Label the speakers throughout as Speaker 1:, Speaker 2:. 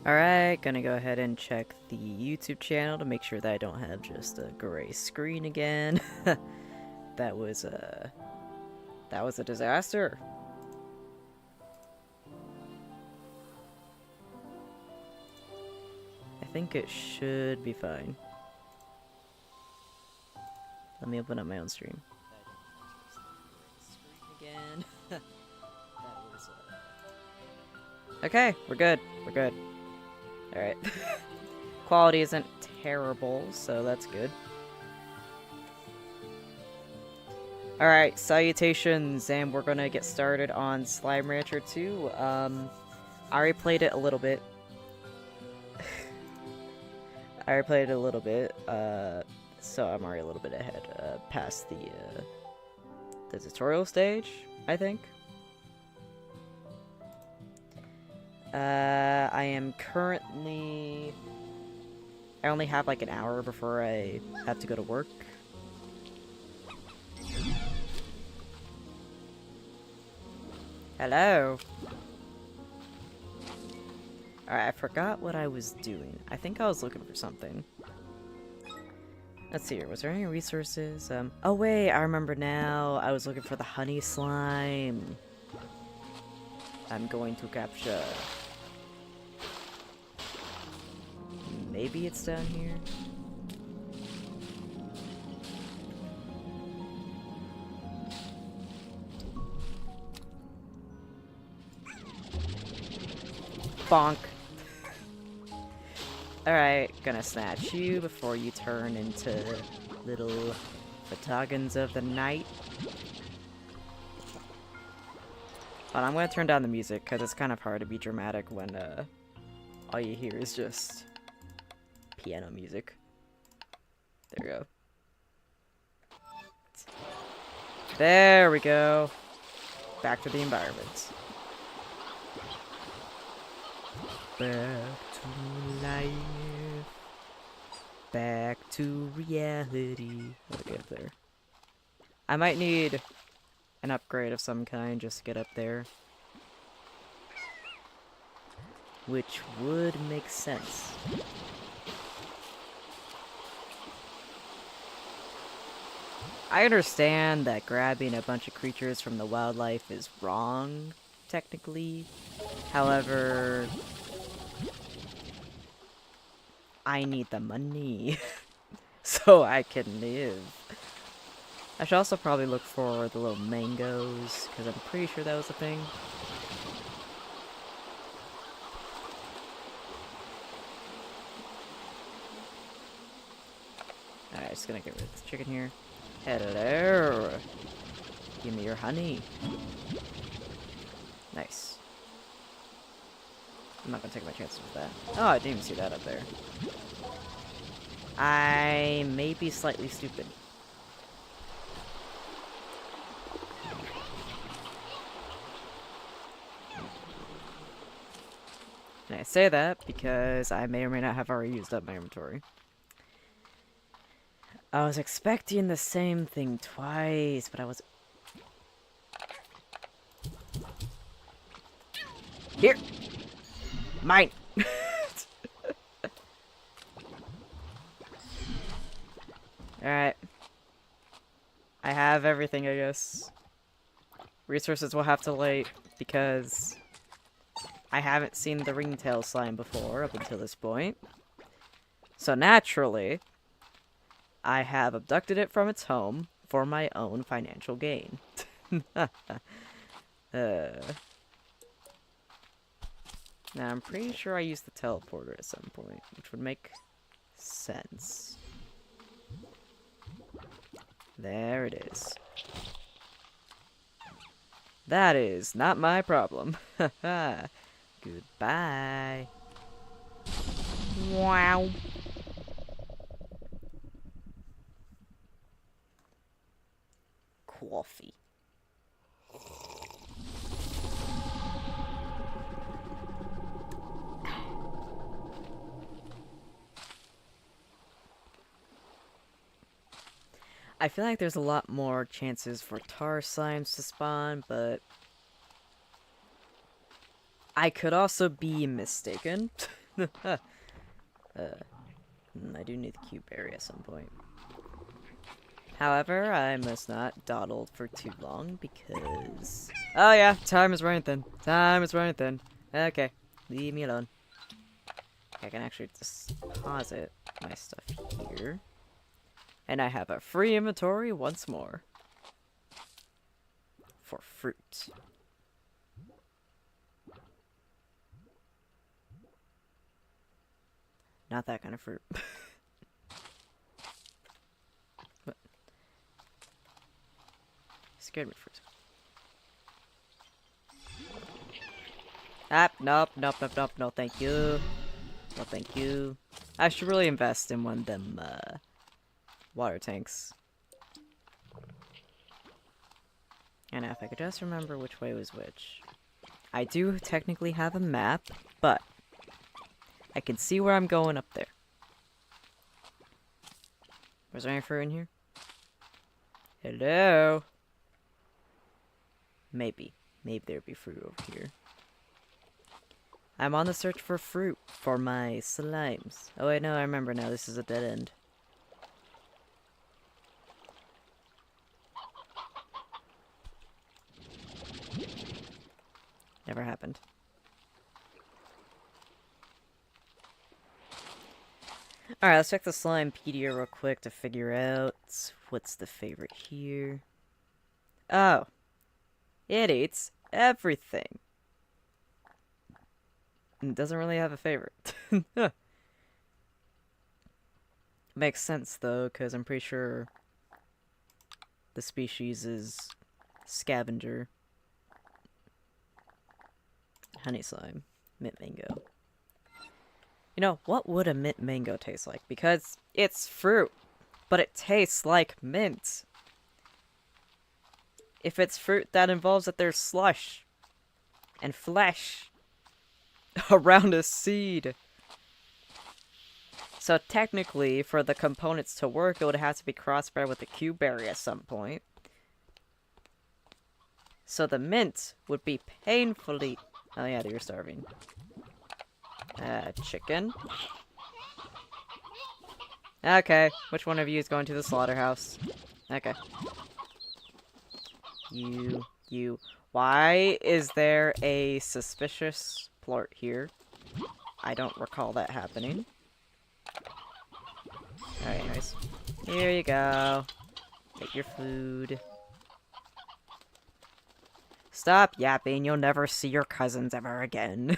Speaker 1: Alright, gonna go ahead and check the YouTube channel to make sure that I don't have just a gray screen again. That was a disaster. I think it should be fine. Let me open up my own stream. Again. That was Okay, we're good. We're good. Alright. Quality isn't terrible, so that's good. Alright, salutations, and we're gonna get started on Slime Rancher 2. I already played it a little bit. So I'm already a little bit ahead, past the tutorial stage, I think. I am currently... I only have like an hour before I have to go to work. Hello! Alright, I forgot what I was doing. I think I was looking for something. Let's see here, was there any resources? Oh wait, I remember now. I was looking for the honey slime. I'm going to capture. Maybe it's down here? Bonk. Alright, gonna snatch you before you turn into little photogons of the night. But I'm gonna turn down the music, because it's kind of hard to be dramatic when all you hear is just piano music. There we go. There we go. Back to the environment. Back to life. Back to reality. How to get up there? I might need an upgrade of some kind just to get up there. Which would make sense. I understand that grabbing a bunch of creatures from the wildlife is wrong, technically. However, I need the money so I can live. I should also probably look for the little mangoes, because I'm pretty sure that was a thing. Alright, just gonna get rid of this chicken here. Hello! Give me your honey. Nice. I'm not gonna take my chances with that. Oh, I didn't even see that up there. I may be slightly stupid. And I say that because I may or may not have already used up my inventory. I was expecting the same thing twice, but I was... Here! Mine! Alright. I have everything, I guess. Resources will have to wait, because I haven't seen the ringtail slime before up until this point. So naturally, I have abducted it from its home for my own financial gain. Now, I'm pretty sure I used the teleporter at some point, which would make sense. There it is. That is not my problem. Goodbye. Wow. Coffee. I feel like there's a lot more chances for tar slimes to spawn, but I could also be mistaken. I do need the cube berry at some point. However, I must not dawdle for too long because... Oh yeah, time is running thin. Time is running thin. Okay, leave me alone. I can actually just deposit my stuff here. And I have a free inventory once more. For fruit. Not that kind of fruit. What? Scared me for a second. Ah, nope, no, thank you. No, thank you. I should really invest in one of them, water tanks. And if I could just remember which way was which. I do technically have a map, but I can see where I'm going up there. Was there any fruit in here? Hello? Maybe. Maybe there'd be fruit over here. I'm on the search for fruit for my slimes. Oh wait, no, I remember now. This is a dead end. Never happened. Alright, let's check the Slimepedia real quick to figure out what's the favorite here. Oh. It eats everything. It doesn't really have a favorite. Makes sense though, because I'm pretty sure the species is scavenger. Honey slime. Mint mango. You know, what would a mint mango taste like? Because it's fruit, but it tastes like mint. If it's fruit, that involves that there's slush and flesh around a seed. So technically, for the components to work, it would have to be crossbred with a cube berry at some point. So the mint would be painfully... Oh yeah, you're starving. Chicken. Okay, which one of you is going to the slaughterhouse? Okay. You. Why is there a suspicious plort here? I don't recall that happening. Alright, anyways. Here you go. Take your food. Stop yapping, you'll never see your cousins ever again.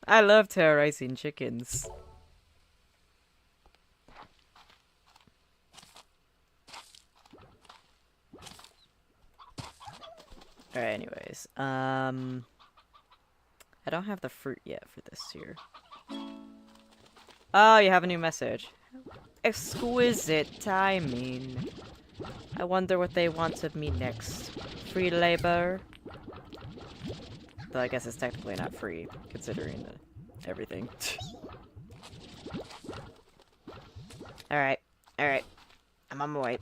Speaker 1: I love terrorizing chickens. Alright, anyways. I don't have the fruit yet for this here. Oh, you have a new message. Exquisite timing. I wonder what they want of me next. Free labor? Though I guess it's technically not free, considering everything. Alright. Alright. I'm on my way.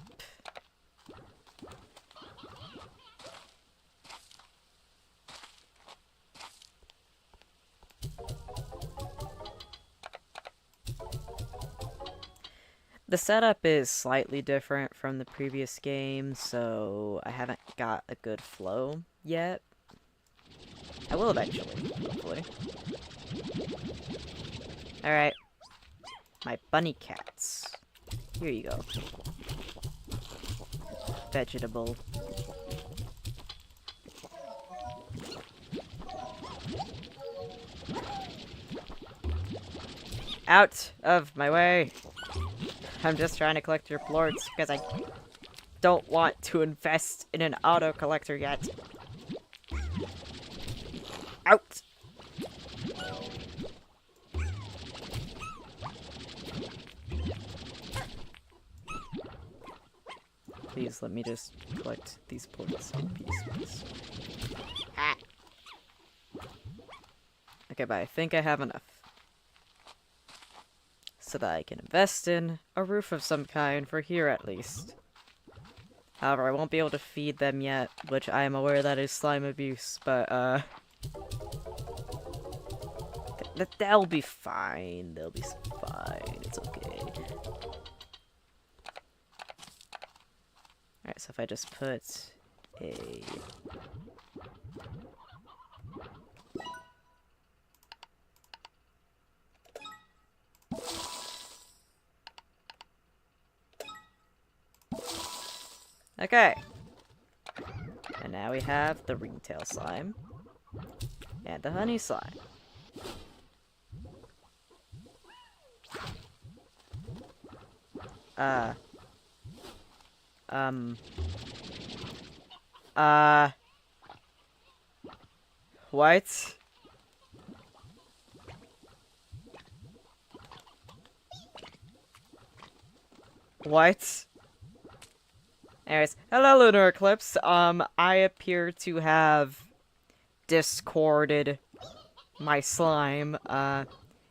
Speaker 1: The setup is slightly different from the previous game, so I haven't got a good flow yet. I will eventually, hopefully. Alright. My bunny cats. Here you go. Vegetable. Out of my way! I'm just trying to collect your plorts, because I don't want to invest in an auto collector yet. Out! Please let me just collect these plorts in peace, please. Ah. Okay, but I think I have enough. So that I can invest in a roof of some kind for here at least. However, I won't be able to feed them yet, which I am aware that is slime abuse, but They'll be fine. They'll be fine. It's okay. Alright, so if I just put a... Okay. And now we have the ringtail slime. And the honey slime. What? What? Anyways, hello Lunar Eclipse. I appear to have discorded my slime.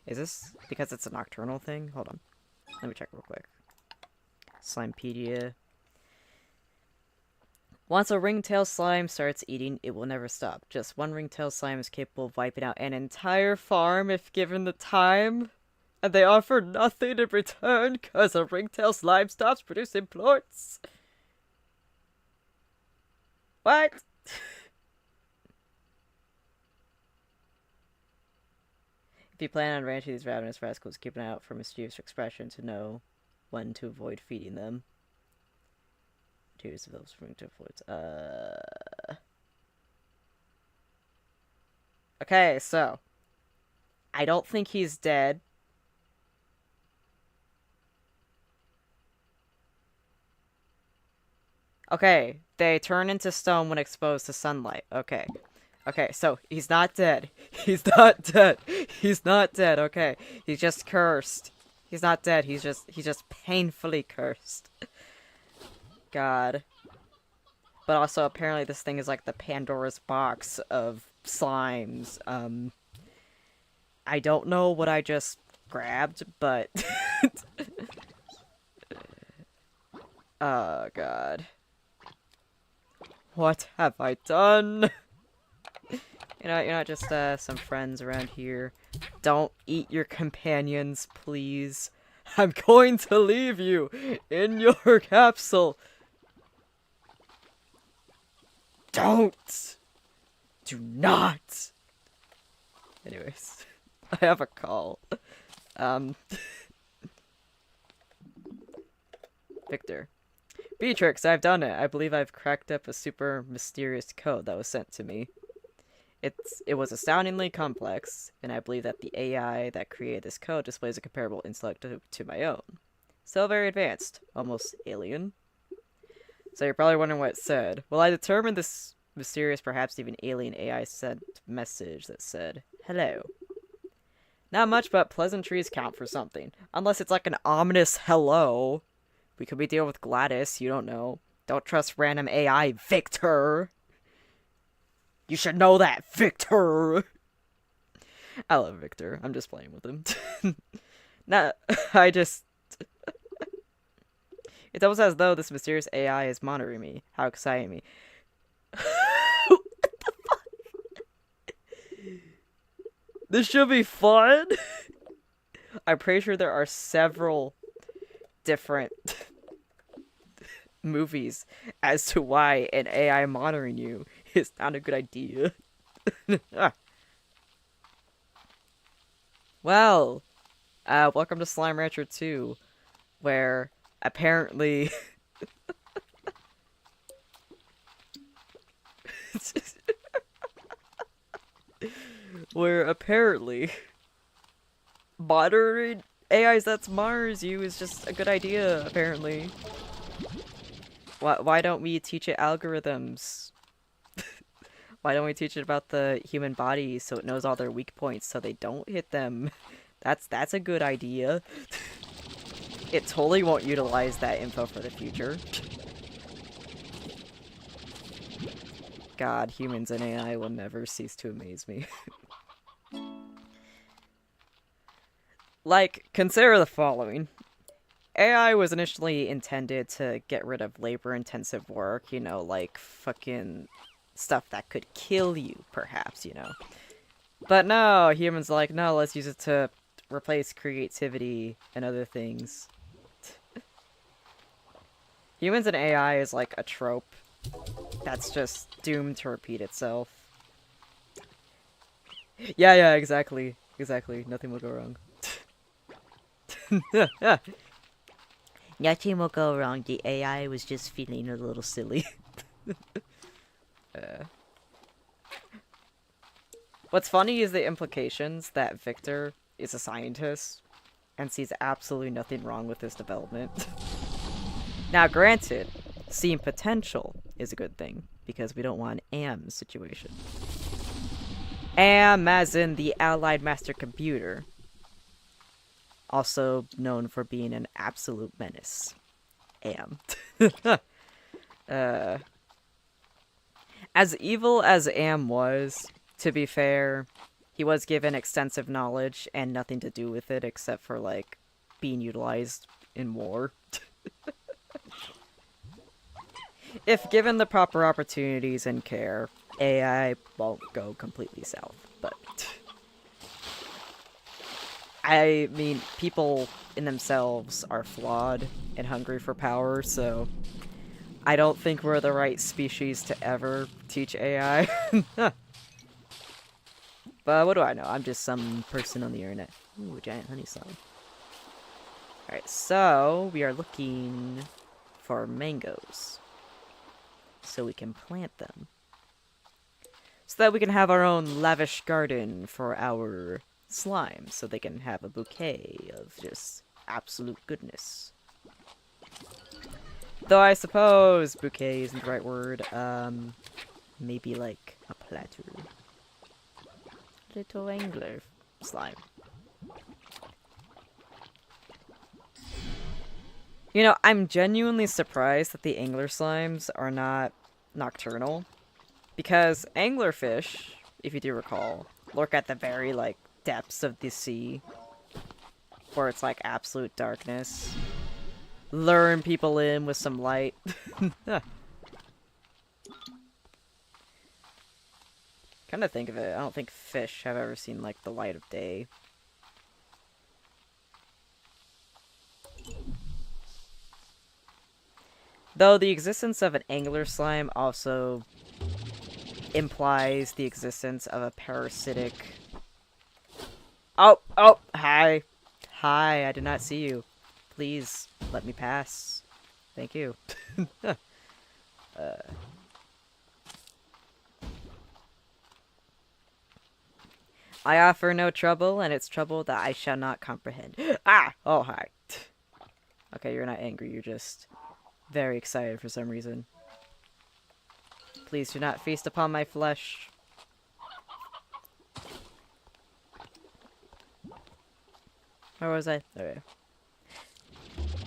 Speaker 1: Is this because it's a nocturnal thing? Hold on. Let me check real quick. Slimepedia. Once a ringtail slime starts eating, it will never stop. Just one ringtail slime is capable of wiping out an entire farm if given the time. And they offer nothing in return because a ringtail slime stops producing plorts. What? If you plan on ranching these ravenous rascals, keep an eye out for mischievous expression to know when to avoid feeding them. Tears of those ringtail plorts. Okay, so I don't think he's dead. Okay, they turn into stone when exposed to sunlight. Okay. Okay, so he's not dead. He's not dead. He's not dead, okay. He's just cursed. He's not dead, he's just painfully cursed. God. But also, apparently this thing is like the Pandora's box of slimes. I don't know what I just grabbed, but... Oh, God. What have I done? You're not just, some friends around here. Don't eat your companions, please. I'm going to leave you in your capsule. Don't! Do not! Anyways, I have a call. Victor. Beatrix, I've done it. I believe I've cracked up a super mysterious code that was sent to me. It was astoundingly complex, and I believe that the AI that created this code displays a comparable intellect to my own. Still very advanced. Almost alien. So you're probably wondering what it said. Well, I determined this mysterious, perhaps even alien AI sent message that said, "Hello." Not much, but pleasantries count for something. Unless it's like an ominous hello. We could be dealing with Gladys, you don't know. Don't trust random AI, Victor! You should know that, Victor! I love Victor. I'm just playing with him. Nah, I just... It's almost as though this mysterious AI is monitoring me. How exciting me. What the fuck? This should be fun! I'm pretty sure there are several different movies as to why an AI monitoring you is not a good idea. Well, welcome to Slime Rancher 2, where apparently monitoring AIs that's Mars you is just a good idea, apparently. Why don't we teach it algorithms? Why don't we teach it about the human body so it knows all their weak points so they don't hit them? That's a good idea. It totally won't utilize that info for the future. God, humans and AI will never cease to amaze me. Like, consider the following. AI was initially intended to get rid of labor-intensive work, you know, like fucking stuff that could kill you, perhaps, you know. But no, humans are like, no, let's use it to replace creativity and other things. Humans and AI is like a trope that's just doomed to repeat itself. Yeah, exactly. Exactly. Nothing will go wrong. Nothing will go wrong. The AI was just feeling a little silly. What's funny is the implications that Victor is a scientist and sees absolutely nothing wrong with this development. Now, granted, seeing potential is a good thing, because we don't want an AM situation. AM as in the Allied Master Computer. Also known for being an absolute menace. AM. As evil as Am was, to be fair, he was given extensive knowledge and nothing to do with it except for, like, being utilized in war. If given the proper opportunities and care, AI won't go completely south, but... I mean, people in themselves are flawed and hungry for power, so... I don't think we're the right species to ever teach AI. But what do I know? I'm just some person on the internet. Ooh, giant honey slime. Alright, so we are looking for mangoes. So we can plant them. So that we can have our own lavish garden for our slime. So they can have a bouquet of just absolute goodness. Though I suppose bouquet isn't the right word. Maybe like a platter. Little angler slime. You know, I'm genuinely surprised that the angler slimes are not nocturnal. Because anglerfish, if you do recall, lurk at the very, like, depths of the sea. Where it's, like, absolute darkness. Luring people in with some light. Kind of think of it, I don't think fish have ever seen, like, the light of day. Though the existence of an angler slime also implies the existence of a parasitic... Oh, hi. Hi, I did not see you. Please, let me pass. Thank you. I offer no trouble, and it's trouble that I shall not comprehend. Ah! Oh, hi. Okay, you're not angry, you're just very excited for some reason. Please do not feast upon my flesh. Where was I? Okay.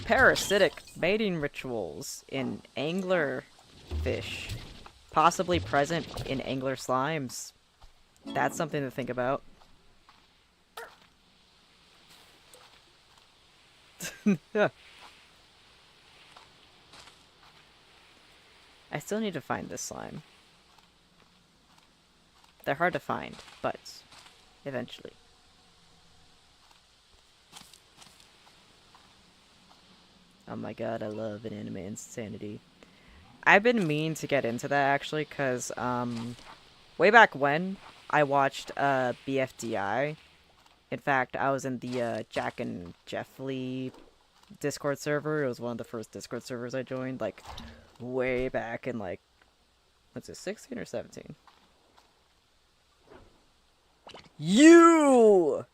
Speaker 1: Parasitic mating rituals in angler fish. Possibly present in angler slimes. That's something to think about. I still need to find this slime. They're hard to find, but eventually. Oh my god, I love an anime insanity. I've been meaning to get into that actually, cause way back when I watched BFDI. In fact, I was in the Jack and Jeff Lee Discord server. It was one of the first Discord servers I joined, like way back in like, what's it, 16 or 17? You!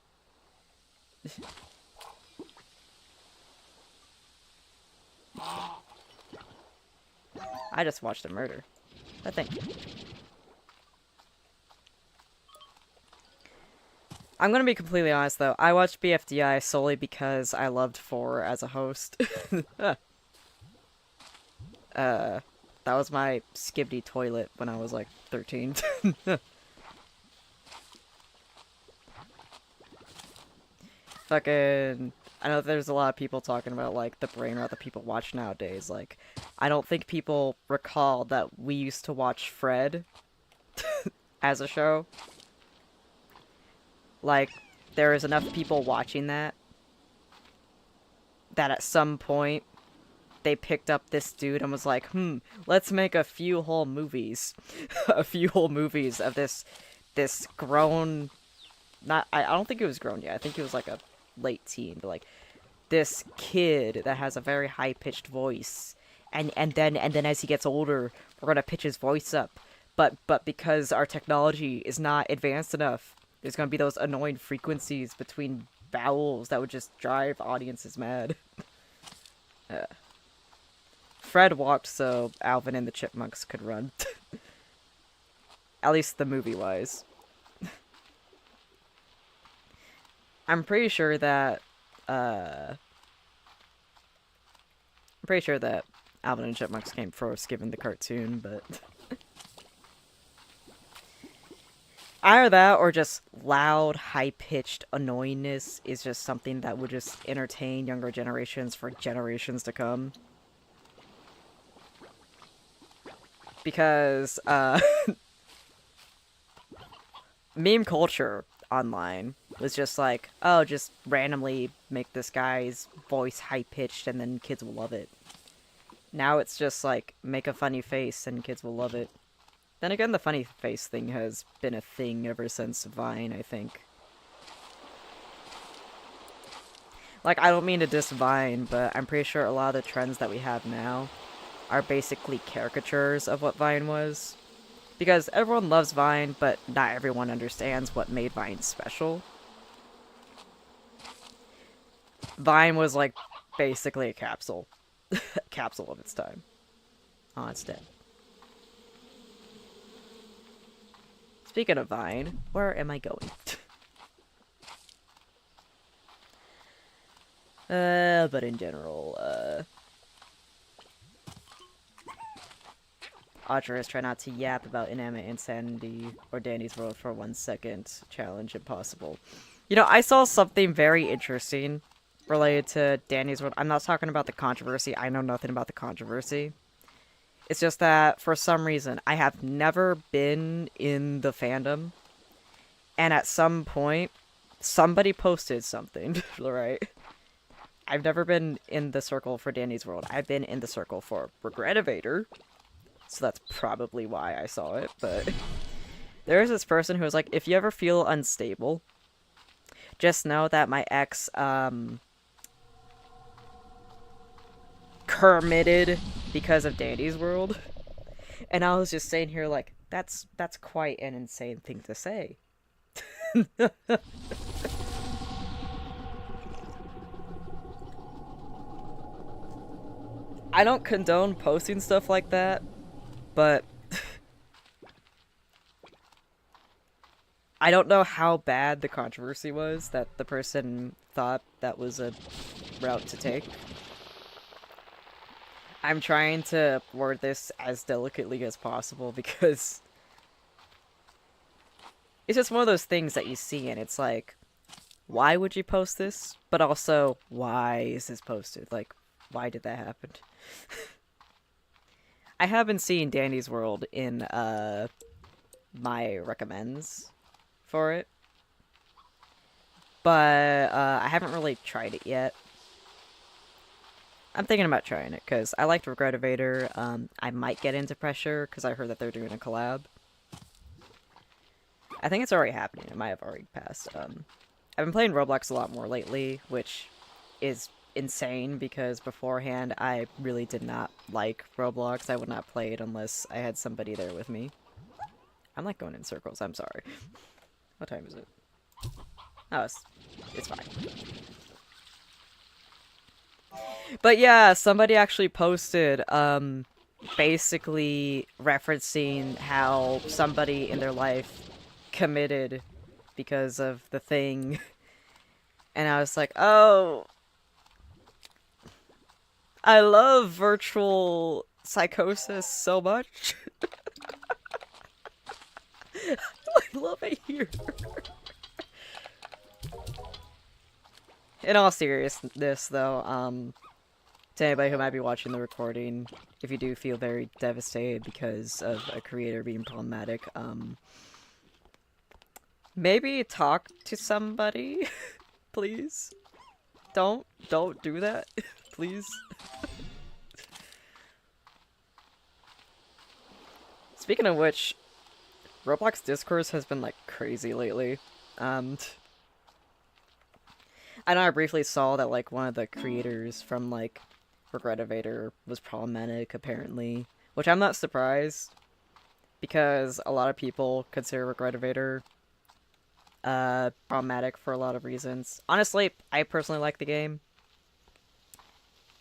Speaker 1: I just watched a murder. I think. I'm gonna be completely honest though. I watched BFDI solely because I loved 4 as a host. That was my Skibidi toilet when I was like 13. Fucking... I know there's a lot of people talking about, like, the brain rot that people watch nowadays. Like, I don't think people recall that we used to watch Fred as a show. like, there is enough people watching that at some point they picked up this dude and was like, let's make a few whole movies. A few whole movies of this grown, not, I don't think it was grown yet. I think he was like a late teen, but like this kid that has a very high pitched voice. And then as he gets older, we're gonna pitch his voice up. But because our technology is not advanced enough, there's gonna be those annoying frequencies between vowels that would just drive audiences mad. Fred walked so Alvin and the Chipmunks could run. At least the movie-wise. I'm pretty sure that Alvin and Chipmunks came first, given the cartoon, but either that or just loud, high-pitched annoyingness is just something that would just entertain younger generations for generations to come. Because, meme culture online was just like, oh, just randomly make this guy's voice high-pitched and then kids will love it. Now it's just like, make a funny face and kids will love it. Then again, the funny face thing has been a thing ever since Vine, I think. Like, I don't mean to diss Vine, but I'm pretty sure a lot of the trends that we have now are basically caricatures of what Vine was. Because everyone loves Vine, but not everyone understands what made Vine special. Vine was like basically a capsule. Capsule of its time. Oh, it's dead. Speaking of Vine, where am I going? But in general, Audrey's try not to yap about Inanimate Insanity or Danny's World for 1 second. Challenge impossible. You know, I saw something very interesting related to Danny's World. I'm not talking about the controversy. I know nothing about the controversy. It's just that, for some reason, I have never been in the fandom. And at some point, somebody posted something, right? I've never been in the circle for Danny's World. I've been in the circle for Regretivator. So that's probably why I saw it, but there's this person who was like, if you ever feel unstable, just know that my ex, Kermitted because of Danny's World. And I was just saying here, like, that's quite an insane thing to say. I don't condone posting stuff like that, but I don't know how bad the controversy was that the person thought that was a route to take. I'm trying to word this as delicately as possible because it's just one of those things that you see and it's like, why would you post this? But also, why is this posted? Like, why did that happen? I haven't seen Danny's World in my recommends for it, but I haven't really tried it yet. I'm thinking about trying it because I liked Regretivator. I might get into Pressure because I heard that they're doing a collab. I think it's already happening. It might have already passed. I've been playing Roblox a lot more lately, which is insane because beforehand I really did not like Roblox. I would not play it unless I had somebody there with me. I'm like going in circles. I'm sorry. What time is it? Oh, it's fine. But yeah, somebody actually posted, basically referencing how somebody in their life committed because of the thing. And I was like, oh, I love Virtual Psychosis so much. I love it here. In all seriousness, though, to anybody who might be watching the recording, if you do feel very devastated because of a creator being problematic, Maybe talk to somebody, please. Don't do that, please. Speaking of which, Roblox discourse has been like crazy lately. Um, I know I briefly saw that like one of the creators from like Regretivator was problematic apparently, which I'm not surprised because a lot of people consider Regretivator problematic for a lot of reasons. Honestly, I personally like the game.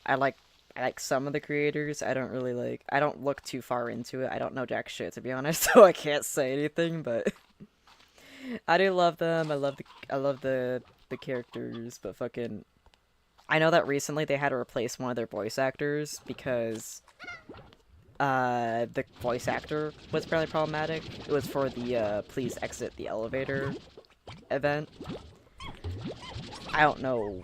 Speaker 1: I like I like some of the creators. I don't look too far into it. I don't know jack shit to be honest, so I can't say anything, but I do love them. I love the characters, but fucking I know that recently they had to replace one of their voice actors because the voice actor was apparently problematic. It was for the please exit the elevator event. I don't know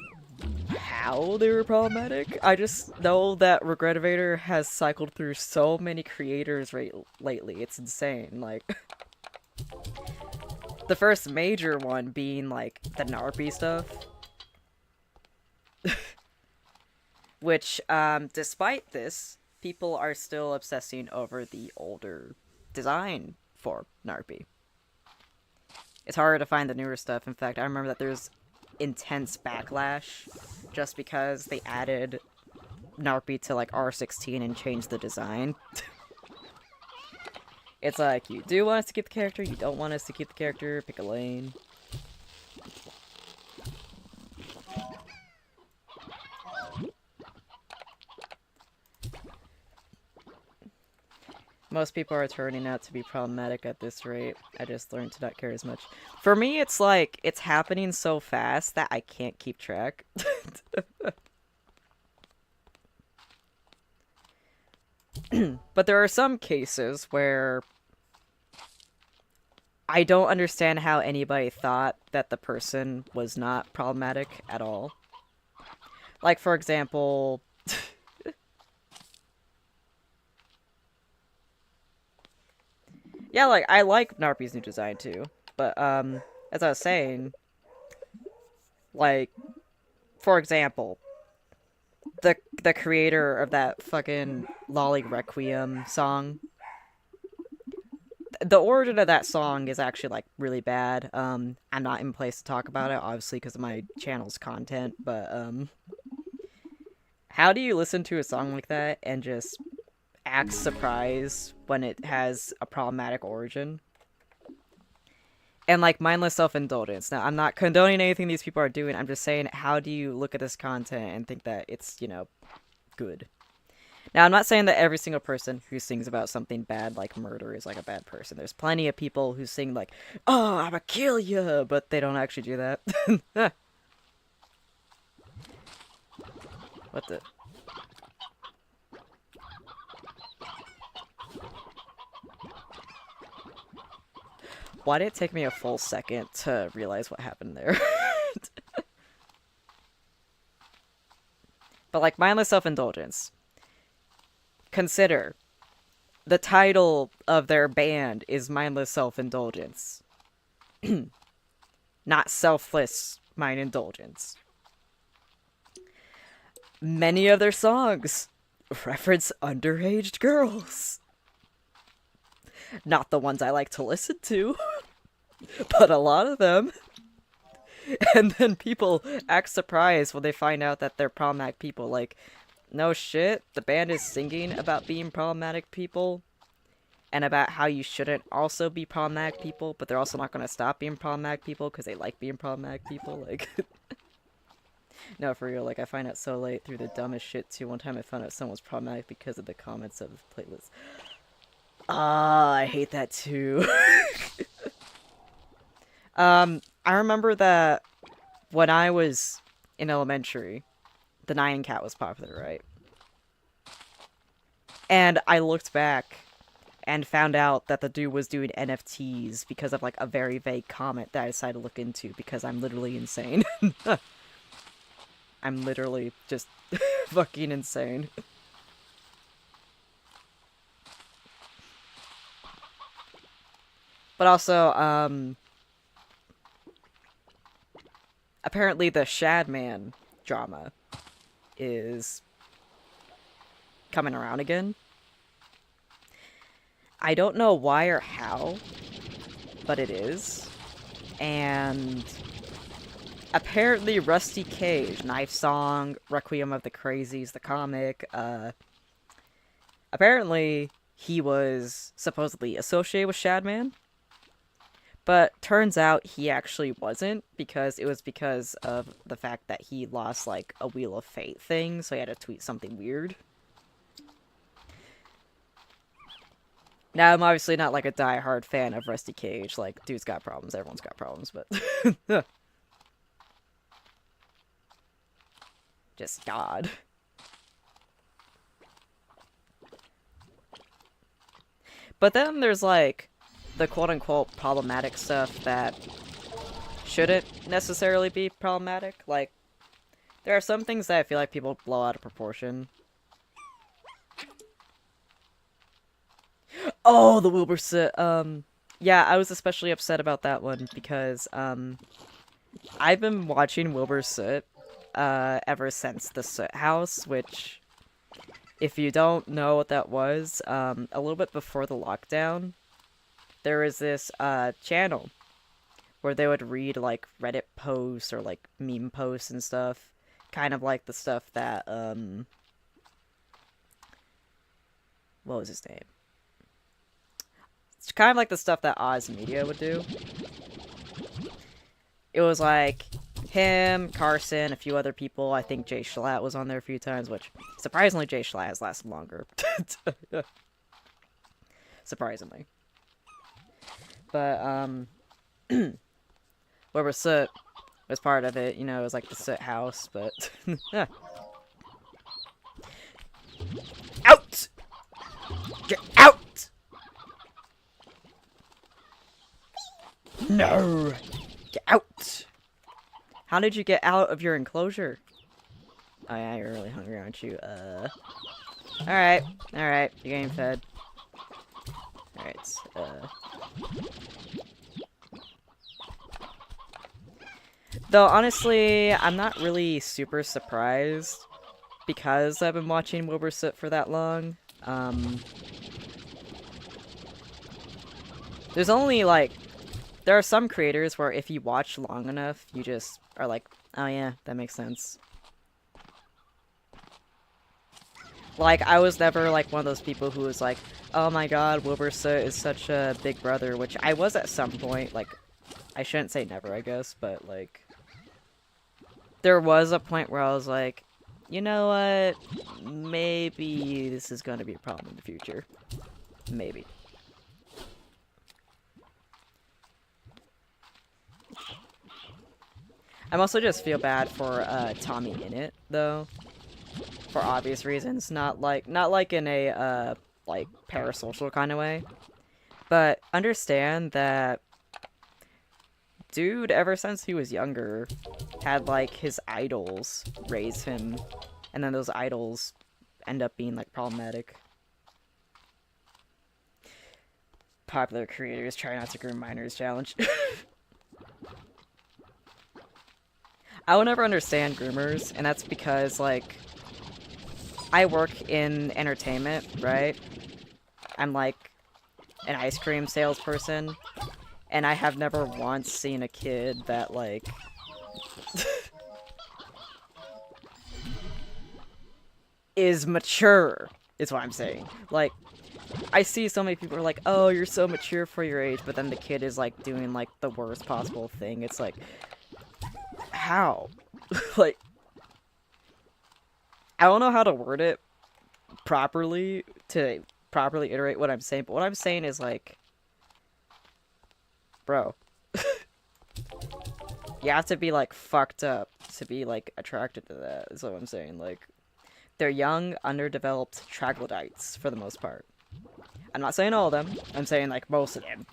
Speaker 1: how they were problematic. I just know that Regretivator has cycled through so many creators lately. It's insane. Like, the first major one being, like, the Narpy stuff. Which, despite this, people are still obsessing over the older design for Narpy. It's harder to find the newer stuff. In fact, I remember that there's intense backlash just because they added Narpy to like R16 and changed the design. It's like, you do want us to keep the character, you don't want us to keep the character, pick a lane. Most people are turning out to be problematic at this rate. I just learned to not care as much. For me, it's like, it's happening so fast that I can't keep track. But there are some cases where I don't understand how anybody thought that the person was not problematic at all. Like, for example... yeah, like, I like Narpy's new design, too. But, as I was saying, like, for example, the creator of that fucking Lolly Requiem song, the origin of that song is actually, like, really bad. I'm not in place to talk about it, obviously, because of my channel's content, but, how do you listen to a song like that and just act surprised when it has a problematic origin? And, like, mindless self-indulgence. Now, I'm not condoning anything these people are doing, I'm just saying, how do you look at this content and think that it's, you know, good? Now, I'm not saying that every single person who sings about something bad, like murder, is like a bad person. There's plenty of people who sing like, "Oh, I'ma kill you," but they don't actually do that. What the? Why did it take me a full second to realize what happened there? But like mindless self-indulgence. Consider the title of their band is Mindless Self-Indulgence. Not selfless mind indulgence. Many of their songs reference underage girls. Not the ones I like to listen to, but a lot of them. And then people act surprised when they find out that they're problematic people. Like, no shit, the band is singing about being problematic people and about how you shouldn't also be problematic people, but they're also not going to stop being problematic people because they like being problematic people. Like, no, for real, like, I find out so late through the dumbest shit, too. One time I found out someone was problematic because of the comments of playlists. Ah, I hate that, too. I remember that when I was in elementary, the Nyan Cat was popular, right? And I looked back and found out that the dude was doing NFTs because of, like, a very vague comment that I decided to look into because I'm literally insane. I'm literally just fucking insane. But also, apparently the Shadman drama is coming around again. I don't know why or how, but it is. And apparently Rusty Cage, Knife Song, Requiem of the Crazies, the comic, apparently he was supposedly associated with Shadman. But turns out he actually wasn't, because it was because of the fact that he lost, like, a Wheel of Fate thing, so he had to tweet something weird. Now, I'm obviously not, like, a die-hard fan of Rusty Cage. Like, dude's got problems, everyone's got problems, but... Just God. But then there's, like, the quote-unquote problematic stuff that shouldn't necessarily be problematic. Like, there are some things that I feel like people blow out of proportion. Oh, the Wilbur Soot. Yeah, I was especially upset about that one because, I've been watching Wilbur Soot, ever since the Soot House, which, if you don't know what that was, a little bit before the lockdown, there was this, channel where they would read, like, Reddit posts or, like, meme posts and stuff. Kind of like the stuff that, what was his name? It's kind of like the stuff that Oz Media would do. It was like him, Carson, a few other people. I think Jay Schlatt was on there a few times, which surprisingly Jay Schlatt has lasted longer. Surprisingly. But Wilbur Soot was part of it, you know, it was like the Soot House, but yeah. Out! Get out! No! Get out! How did you get out of your enclosure? Oh yeah, you're really hungry, aren't you? Alright, alright, you're getting fed. Alright, Though, honestly, I'm not really super surprised because I've been watching Wilbur Soot for that long. There's only, like, there are some creators where if you watch long enough, you just are like, oh yeah, that makes sense. Like, I was never, like, one of those people who was like, oh my god, Wilbur Soot is such a big brother, which I was at some point. Like, I shouldn't say never, I guess, but, like, there was a point where I was like, you know what, maybe this is going to be a problem in the future. Maybe. I also just feel bad for Tommy Innit, though, for obvious reasons. Not like in a like parasocial kind of way, but understand that dude, ever since he was younger, had like his idols raise him, and then those idols end up being like problematic. Popular creators try not to groom minors challenge. I will never understand groomers, and that's because, like, I work in entertainment, right? I'm, like, an ice cream salesperson, and I have never once seen a kid that, like... is mature, is what I'm saying. Like, I see so many people are like, oh, you're so mature for your age, but then the kid is, like, doing, like, the worst possible thing. It's like... how? Like, I don't know how to word it properly to properly iterate what I'm saying, but what I'm saying is like, bro, you have to be like fucked up to be like attracted to that, is what I'm saying. Like, they're young, underdeveloped troglodytes for the most part. I'm not saying all of them, I'm saying like most of them.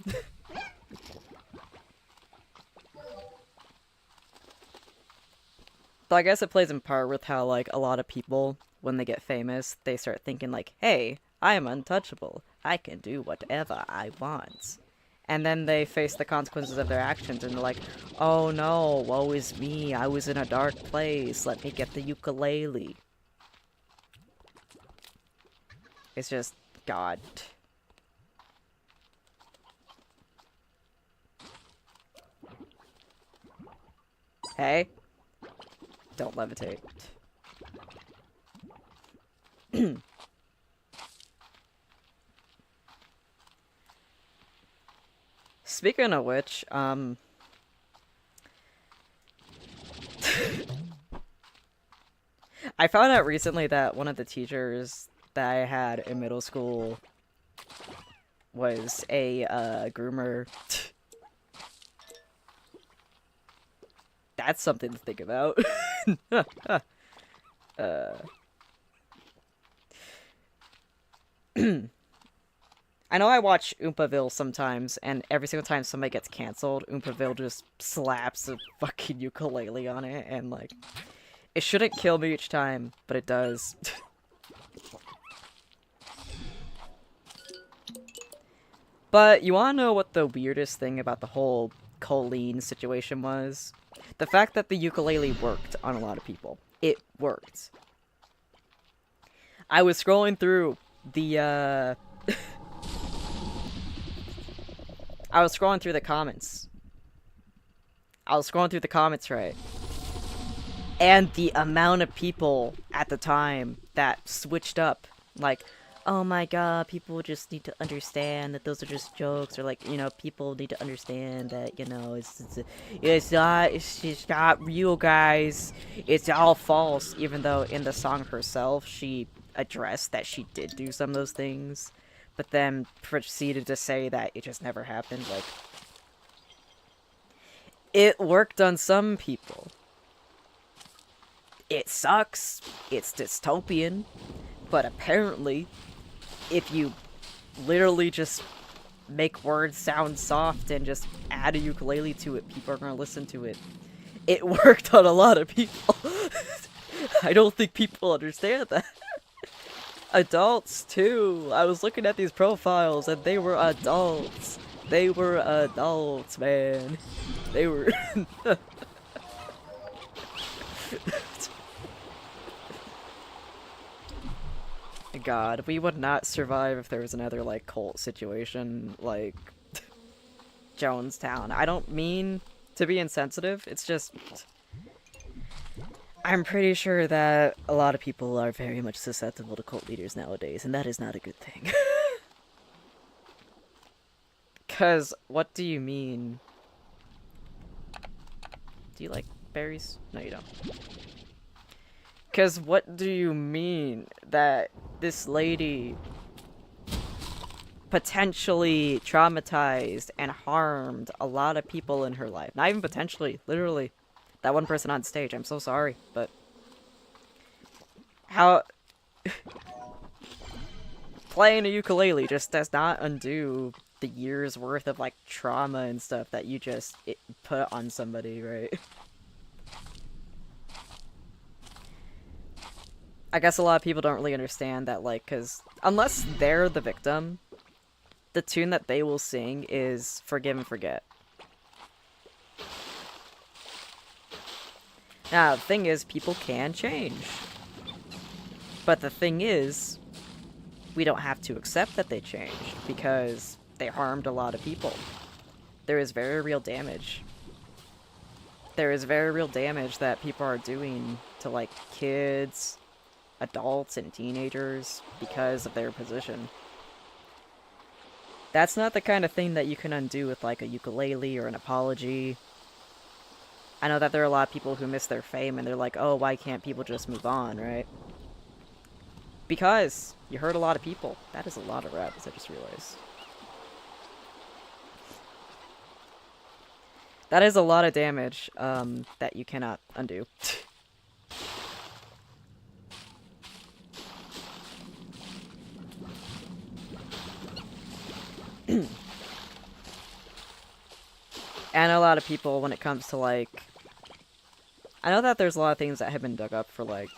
Speaker 1: But I guess it plays in part with how, like, a lot of people, when they get famous, they start thinking, like, hey, I am untouchable. I can do whatever I want. And then they face the consequences of their actions and they're like, oh no, woe is me, I was in a dark place, let me get the ukulele. It's just, God. Hey, don't levitate. Speaking of which, I found out recently that one of the teachers that I had in middle school was a, groomer. That's something to think about. I know I watch Oompaville sometimes, and every single time somebody gets canceled, Oompaville just slaps a fucking ukulele on it, and, like, it shouldn't kill me each time, but it does. But you wanna know what the weirdest thing about the whole Colleen situation was? The fact that the ukulele worked on a lot of people. It worked. I was scrolling through the, I was scrolling through the comments. Right? And the amount of people at the time that switched up, like, oh my god, people just need to understand that those are just jokes, or like, you know, people need to understand that, you know, it's just not real, guys. It's all false, even though in the song herself, she addressed that she did do some of those things, but then proceeded to say that it just never happened. Like, it worked on some people. It sucks, it's dystopian, but apparently, if you literally just make words sound soft and just add a ukulele to it, people are gonna listen to it. It worked on a lot of people. I don't think people understand that. Adults, too. I was looking at these profiles, and they were adults. They were adults, man. They were... God, we would not survive if there was another, like, cult situation, like, Jonestown. I don't mean to be insensitive, it's just... I'm pretty sure that a lot of people are very much susceptible to cult leaders nowadays, and that is not a good thing. 'Cause, what do you mean? Do you like berries? No, you don't. 'Cause what do you mean that this lady potentially traumatized and harmed a lot of people in her life? Not even potentially, literally. That one person on stage, I'm so sorry, but... How... Playing a ukulele just does not undo the years worth of, like, trauma and stuff that you just put on somebody, right? I guess a lot of people don't really understand that, like, because unless they're the victim, the tune that they will sing is Forgive and Forget. Now, the thing is, people can change. But the thing is, we don't have to accept that they changed, because they harmed a lot of people. There is very real damage. There is very real damage that people are doing to, like, kids, adults, and teenagers because of their position. That's not the kind of thing that you can undo with, like, a ukulele or an apology. I know that there are a lot of people who miss their fame and they're like, oh, why can't people just move on, right? Because you hurt a lot of people. That is a lot of rabbits, I just realized. That is a lot of damage, that you cannot undo. And a lot of people, when it comes to, like... I know that there's a lot of things that have been dug up for, like,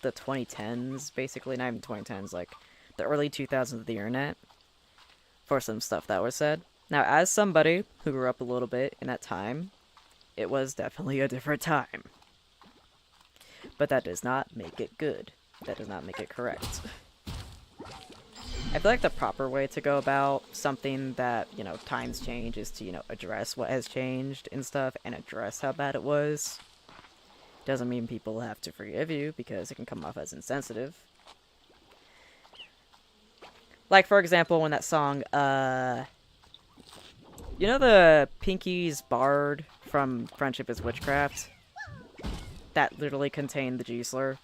Speaker 1: the 2010s, basically. Not even 2010s, like, the early 2000s of the internet. For some stuff that was said. Now, as somebody who grew up a little bit in that time, it was definitely a different time. But that does not make it good. That does not make it correct. I feel like the proper way to go about something that, you know, times change is to, you know, address what has changed and stuff and address how bad it was. Doesn't mean people have to forgive you because it can come off as insensitive. Like, for example, when that song, you know the Pinky's Bard from Friendship is Witchcraft? That literally contained the G-slur.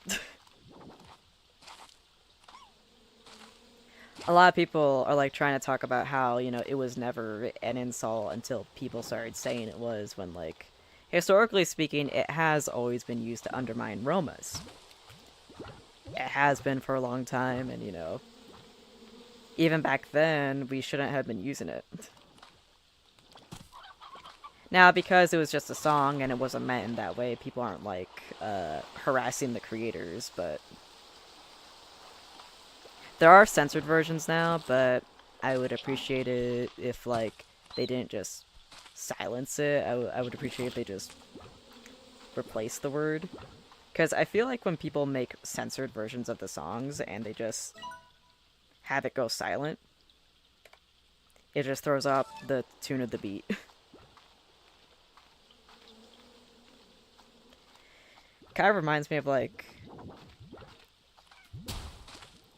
Speaker 1: A lot of people are, like, trying to talk about how, you know, it was never an insult until people started saying it was, when, like, historically speaking, it has always been used to undermine Romas. It has been for a long time, and, you know, even back then, we shouldn't have been using it. Now, because it was just a song and it wasn't meant in that way, people aren't, like, harassing the creators, but... There are censored versions now, but I would appreciate it if, like, they didn't just silence it. I would appreciate if they just replace the word. Because I feel like when people make censored versions of the songs and they just have it go silent, it just throws off the tune of the beat. Kind of reminds me of, like...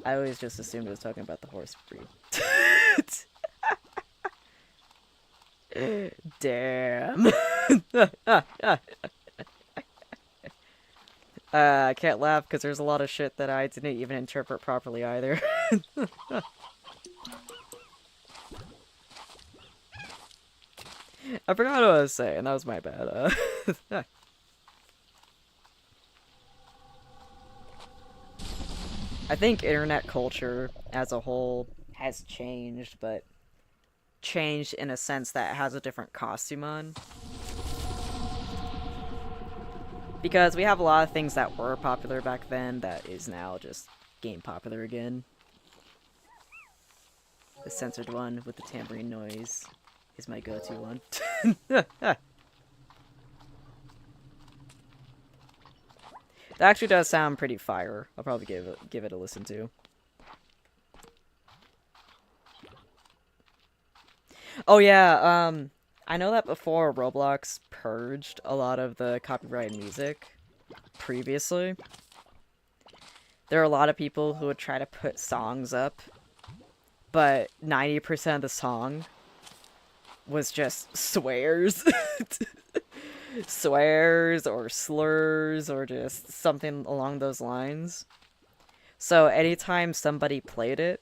Speaker 1: I always just assumed it was talking about the horse breed. Damn. I can't laugh because there's a lot of shit that I didn't even interpret properly either. I forgot what I was saying. That was my bad. I think internet culture as a whole has changed, but changed in a sense that it has a different costume on. Because we have a lot of things that were popular back then that is now just game popular again. The censored one with the tambourine noise is my go-to one. That actually does sound pretty fire. I'll probably give it a listen to. Oh yeah, I know that before Roblox purged a lot of the copyrighted music previously, there are a lot of people who would try to put songs up, but 90% of the song was just swears. Swears or slurs or just something along those lines. So anytime somebody played it,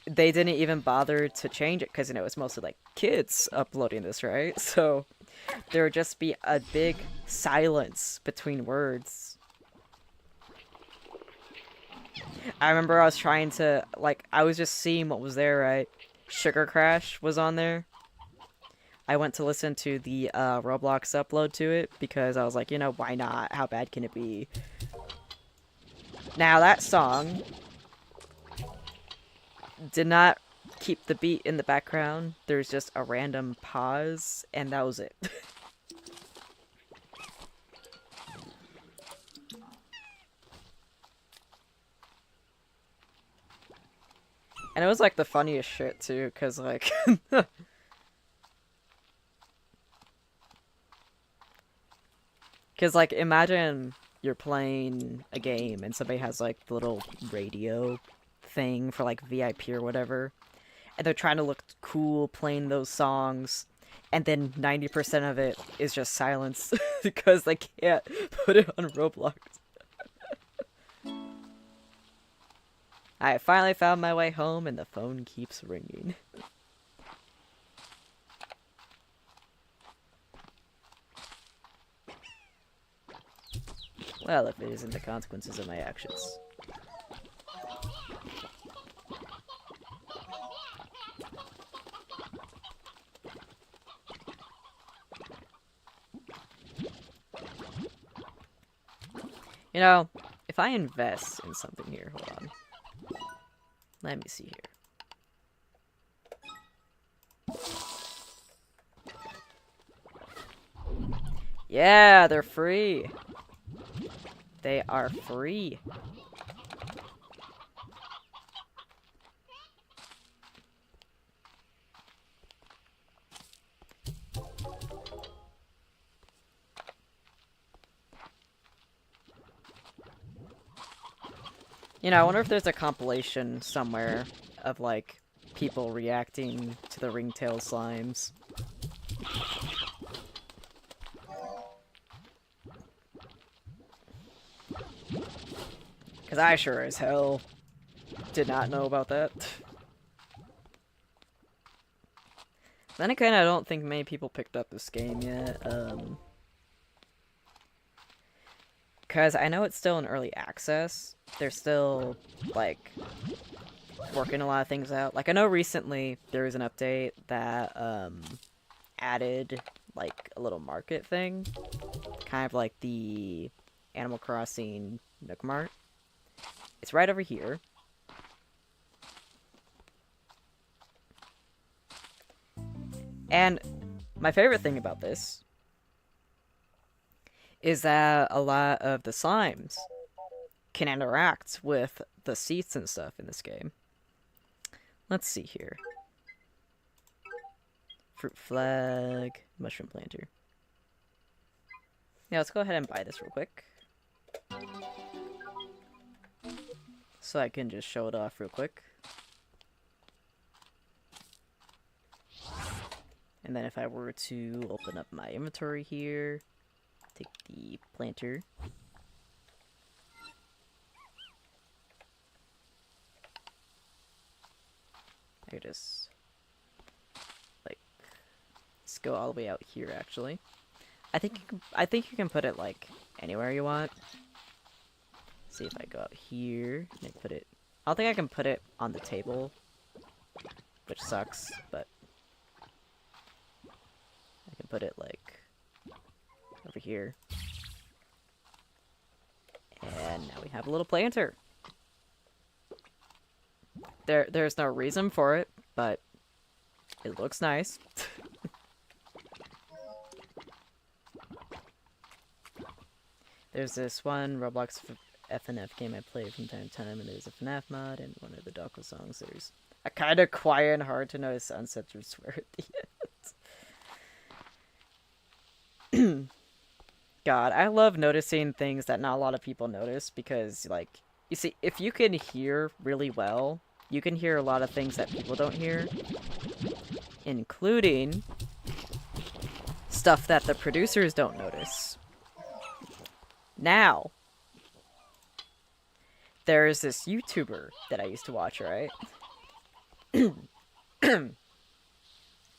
Speaker 1: they didn't even bother to change it because, you know, it's mostly like kids uploading this, right? So there would just be a big silence between words. I remember I was trying to, like, I was just seeing what was there, right? Sugar Crash was on there. I went to listen to the Roblox upload to it because I was like, you know, why not? How bad can it be? Now, that song did not keep the beat in the background. There's just a random pause, and that was it. And it was, like, the funniest shit, too, because, like... Because, like, imagine you're playing a game and somebody has, like, the little radio thing for, like, VIP or whatever. And they're trying to look cool playing those songs. And then 90% of it is just silence because they can't put it on Roblox. I finally found my way home and the phone keeps ringing. Well, if it isn't the consequences of my actions. You know, if I invest in something here, hold on. Let me see here. Yeah, they're free. They are free. You know, I wonder if there's a compilation somewhere of, like, people reacting to the ringtail slimes. Because I sure as hell did not know about that. Then again, I don't think many people picked up this game yet. Because I know it's still in early access. They're still, like, working a lot of things out. Like, I know recently there was an update that added, like, a little market thing. Kind of like the Animal Crossing Nook Mart. It's right over here. And my favorite thing about this is that a lot of the slimes can interact with the seats and stuff in this game. Let's see here. Fruit flag, mushroom planter. Yeah, let's go ahead and buy this real quick. So I can just show it off real quick. And then if I were to open up my inventory here, take the planter. I could just, like, let's go all the way out here, actually. I think you can put it, like, anywhere you want. See if I go out here and put it... I don't think I can put it on the table, which sucks, but I can put it, like, over here. And now we have a little planter. There's no reason for it, but it looks nice. There's this one Roblox FNF game I play from time to time, and there's a FNAF mod and one of the Doko songs. There's a kind of quiet and hard to notice uncensored swear at the end. God, I love noticing things that not a lot of people notice because, like, you see, if you can hear really well, you can hear a lot of things that people don't hear, including stuff that the producers don't notice. Now, there's this YouTuber that I used to watch, right?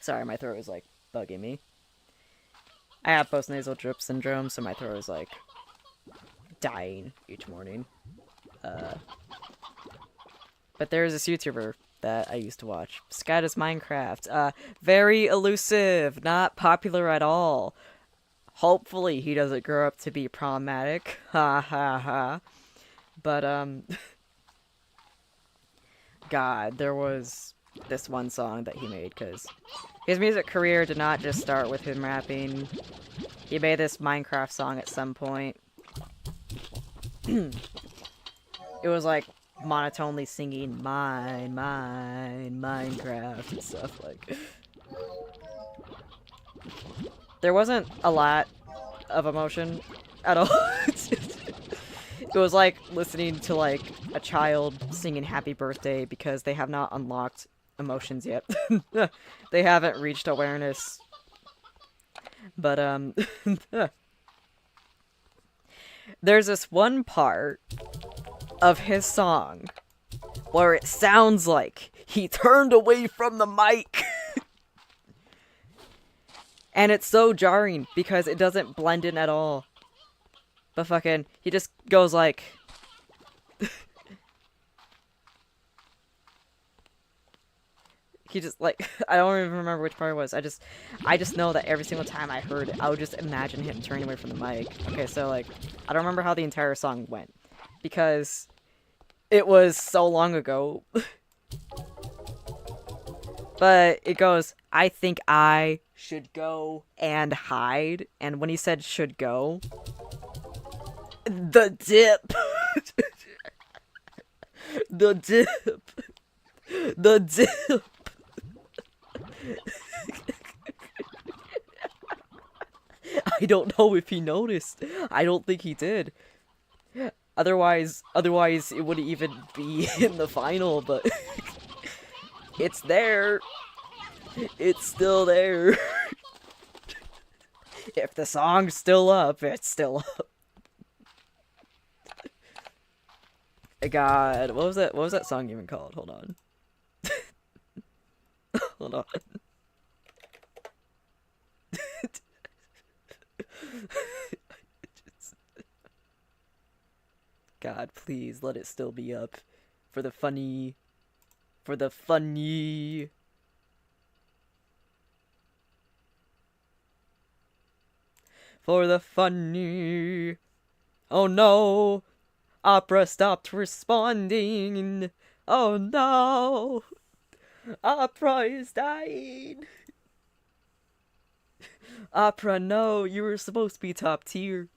Speaker 1: Sorry, my throat is, like, bugging me. I have postnasal drip syndrome, so my throat is, like, dying each morning. But there's this YouTuber that I used to watch. Sky Does Minecraft. Very elusive, not popular at all. Hopefully he doesn't grow up to be problematic. Ha ha ha. But, God, there was this one song that he made, because his music career did not just start with him rapping. He made this Minecraft song at some point. It was, like, monotonely singing Minecraft and stuff, like... There wasn't a lot of emotion at all. It was like listening to, like, a child singing happy birthday because they have not unlocked emotions yet. They haven't reached awareness. But, there's this one part of his song where it sounds like he turned away from the mic. And it's so jarring because it doesn't blend in at all. But fucking, he just goes like... He just, like, I don't even remember which part it was. I just know that every single time I heard it, I would just imagine him turning away from the mic. Okay, so, like, I don't remember how the entire song went. Because it was so long ago. But it goes, I think I should go and hide. And when he said should go, the dip. The dip. The dip. I don't know if he noticed. I don't think he did. Otherwise it wouldn't even be in the final, but it's there. It's still there. If the song's still up, it's still up. God, what was that song even called? Hold on. Hold on. God, please let it still be up for the funny. For the funny. For the funny. Oh no! Opera stopped responding. Oh no! Opera is dying. Opera, no, you were supposed to be top tier.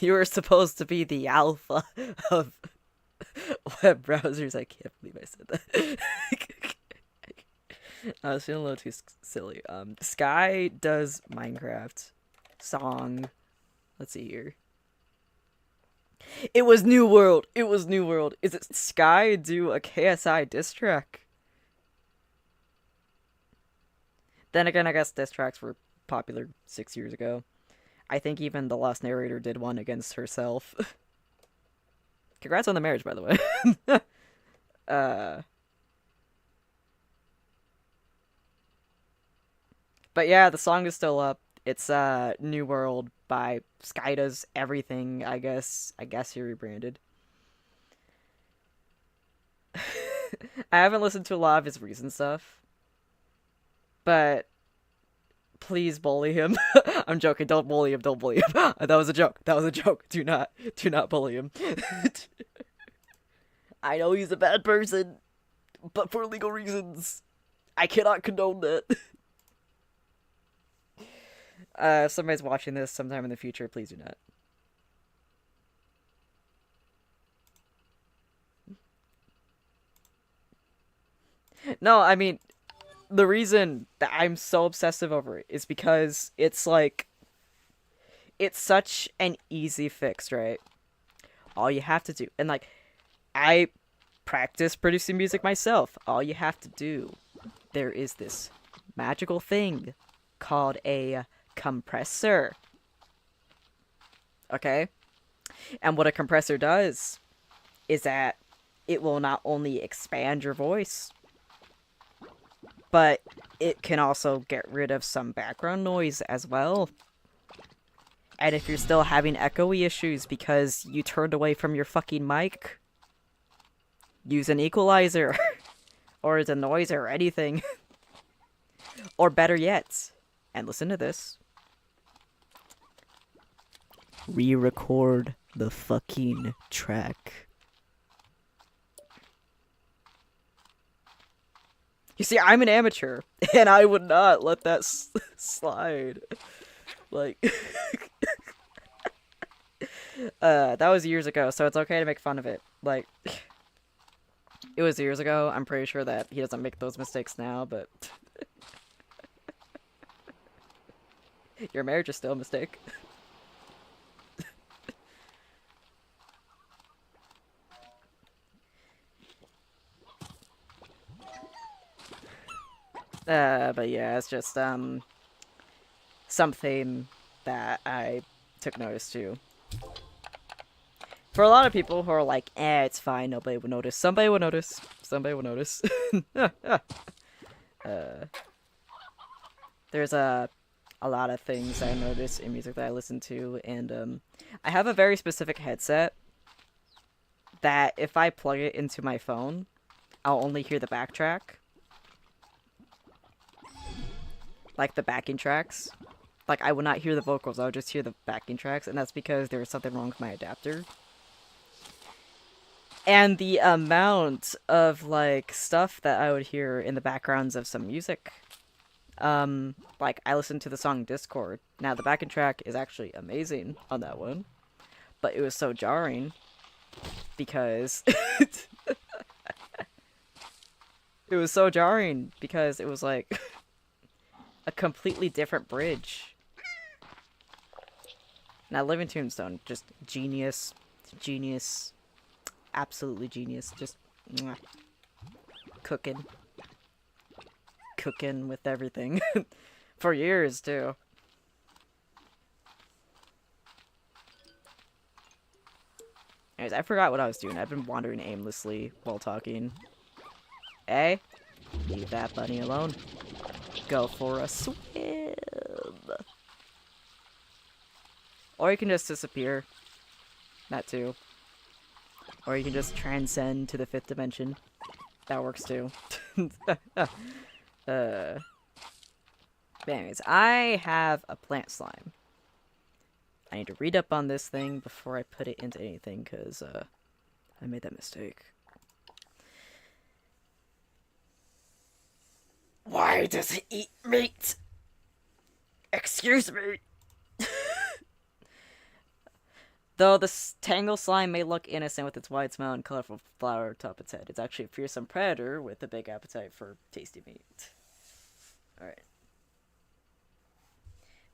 Speaker 1: You were supposed to be the alpha of web browsers. I can't believe I said that. I was feeling a little too silly. Sky does Minecraft song. Let's see here. It was New World. It was New World. Is it Sky do a KSI diss track? Then again, I guess diss tracks were popular 6 years ago. I think even the Lost Narrator did one against herself. Congrats on the marriage, by the way. But yeah, the song is still up. It's New World by Sky Does Everything, I guess. I guess he rebranded. I haven't listened to a lot of his recent stuff. But please bully him. I'm joking. Don't bully him. Don't bully him. That was a joke. That was a joke. Do not bully him. I know he's a bad person, but for legal reasons, I cannot condone that. If somebody's watching this sometime in the future, please do not. No, I mean, the reason that I'm so obsessive over it is because it's like, it's such an easy fix, right? All you have to do, and like, I practice producing music myself. All you have to do, there is this magical thing called a compressor. Okay? And what a compressor does is that it will not only expand your voice, but it can also get rid of some background noise as well. And if you're still having echoey issues because you turned away from your fucking mic, use an equalizer or a denoiser or anything. Or better yet, and listen to this, re-record the fucking track. You see, I'm an amateur, and I would not let that slide. Like, that was years ago, so it's okay to make fun of it. Like, it was years ago. I'm pretty sure that he doesn't make those mistakes now, but your marriage is still a mistake. But yeah, it's just, something that I took notice to. For a lot of people who are like, it's fine, nobody would notice. Somebody would notice. Somebody would notice. There's a lot of things I notice in music that I listen to, and, I have a very specific headset that if I plug it into my phone, I'll only hear the backtrack. Like the backing tracks. Like, I would not hear the vocals, I would just hear the backing tracks, and that's because there was something wrong with my adapter. And the amount of, like, stuff that I would hear in the backgrounds of some music. Like, I listened to the song Discord. Now, the backing track is actually amazing on that one. But it was so jarring. Because... it was so jarring. Because it was, like, a completely different bridge. Now, Living Tombstone, just genius. Genius. Absolutely genius. Just mwah. Cooking with everything. For years, too. Anyways, I forgot what I was doing. I've been wandering aimlessly while talking. Hey, leave that bunny alone. Go for a swim. Or you can just disappear. That too. Or you can just transcend to the 5th dimension. That works too. But anyways, I have a plant slime. I need to read up on this thing before I put it into anything, because I made that mistake. Why does it eat meat? Excuse me. Though the tangle slime may look innocent with its wide smile and colorful flower atop its head, it's actually a fearsome predator with a big appetite for tasty meat. Alright.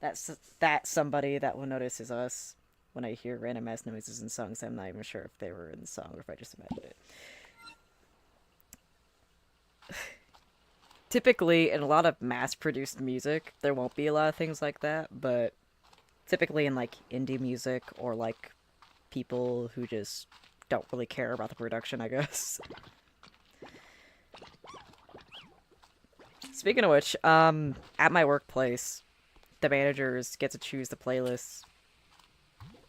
Speaker 1: That's somebody that will notice is us when I hear random ass noises in songs. I'm not even sure if they were in the song or if I just imagined it. Typically, in a lot of mass-produced music, there won't be a lot of things like that, but typically in, like, indie music or, like, people who just don't really care about the production, I guess. Speaking of which, at my workplace, the managers get to choose the playlists.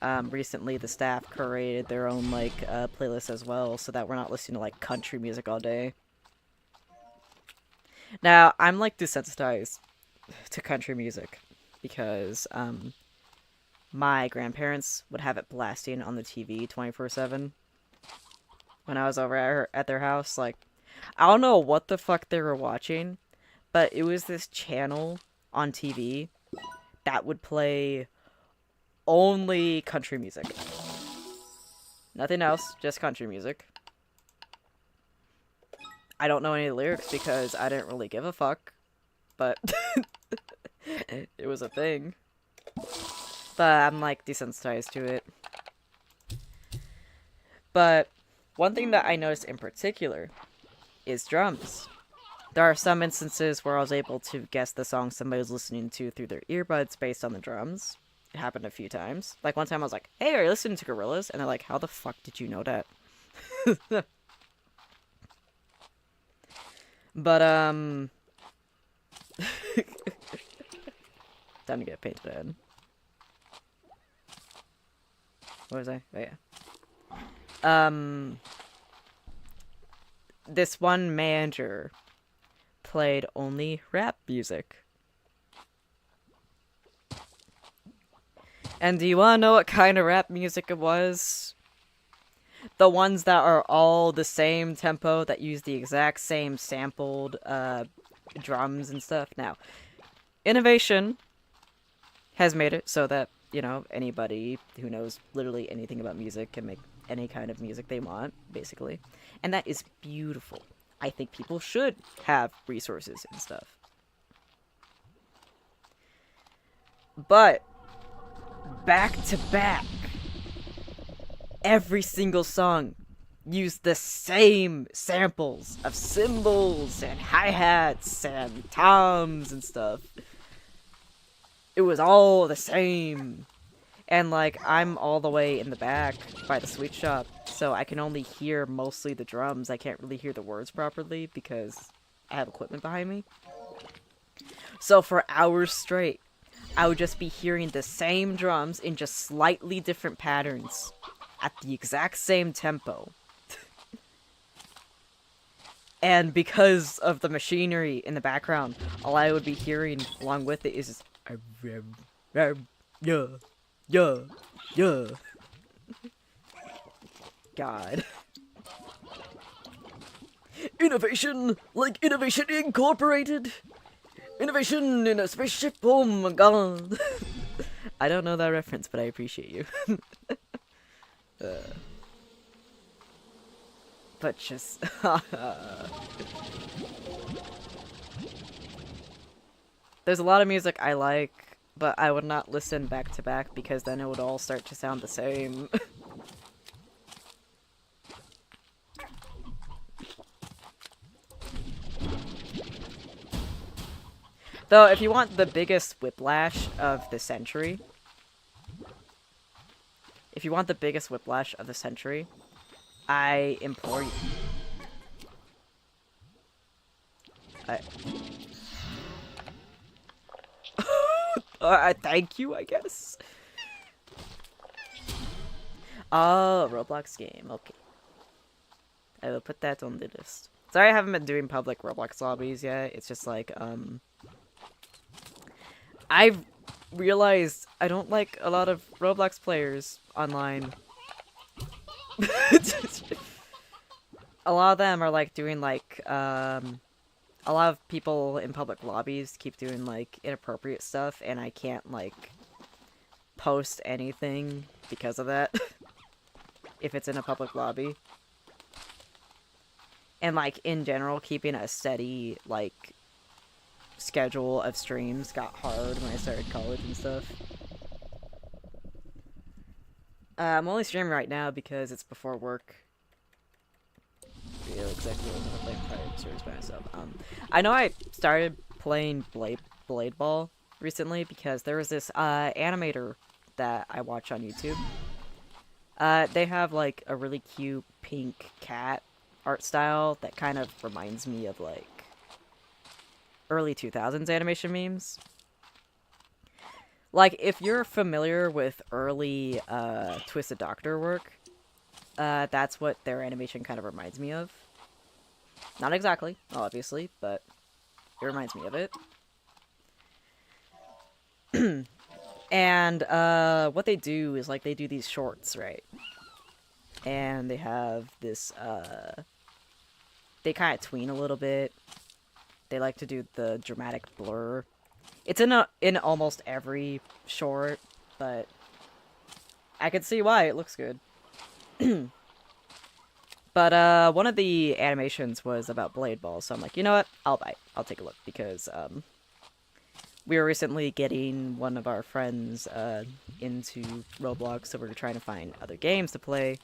Speaker 1: Recently the staff curated their own, like, playlist as well, so that we're not listening to, like, country music all day. Now, I'm, like, desensitized to country music, because, my grandparents would have it blasting on the TV 24/7 when I was over at their house. Like, I don't know what the fuck they were watching, but it was this channel on TV that would play only country music. Nothing else, just country music. I don't know any of the lyrics because I didn't really give a fuck, but it was a thing. But I'm, like, desensitized to it. But one thing that I noticed in particular is drums. There are some instances where I was able to guess the song somebody was listening to through their earbuds based on the drums. It happened a few times. Like, one time I was like, hey, are you listening to Gorillaz? And they're like, how the fuck did you know that? But, time to get painted in. What was I? Oh, yeah. This one manager played only rap music. And do you want to know what kind of rap music it was? The ones that are all the same tempo, that use the exact same sampled drums and stuff. Now, innovation has made it so that, you know, anybody who knows literally anything about music can make any kind of music they want, basically. And that is beautiful. I think people should have resources and stuff. But, back to back, every single song used the same samples of cymbals and hi-hats and toms and stuff. It was all the same. And, like, I'm all the way in the back by the sweet shop, so I can only hear mostly the drums. I can't really hear the words properly because I have equipment behind me. So for hours straight, I would just be hearing the same drums in just slightly different patterns at the exact same tempo. And because of the machinery in the background, all I would be hearing along with it is just, yeah. God. Innovation, like Innovation Incorporated. Innovation in a spaceship. Oh my god. I don't know that reference, but I appreciate you. But just there's a lot of music I like, but I would not listen back to back because then it would all start to sound the same. Though, if you want the biggest whiplash of the century, I implore you. Thank you, I guess. Oh, Roblox game. Okay. I will put that on the list. Sorry I haven't been doing public Roblox lobbies yet. It's just like, I've realized I don't like a lot of Roblox players online. A lot of them are like doing like, a lot of people in public lobbies keep doing like inappropriate stuff, and I can't like post anything because of that. If it's in a public lobby. And like in general, keeping a steady like schedule of streams got hard when I started college and stuff. I'm only streaming right now because it's before work. Real exactly what I'm gonna play Pirate Series by myself. I know I started playing Blade Ball recently because there was this animator that I watch on YouTube. They have like a really cute pink cat art style that kind of reminds me of like early 2000s animation memes. Like, if you're familiar with early Twisted Doctor work, that's what their animation kind of reminds me of. Not exactly, obviously, but it reminds me of it. And what they do is like they do these shorts, right? And they have this they kind of tween a little bit. They like to do the dramatic blur. It's in almost every short, but I can see why it looks good. But one of the animations was about Blade Ball, so I'm like, you know what? I'll take a look because we were recently getting one of our friends into Roblox, so we were trying to find other games to play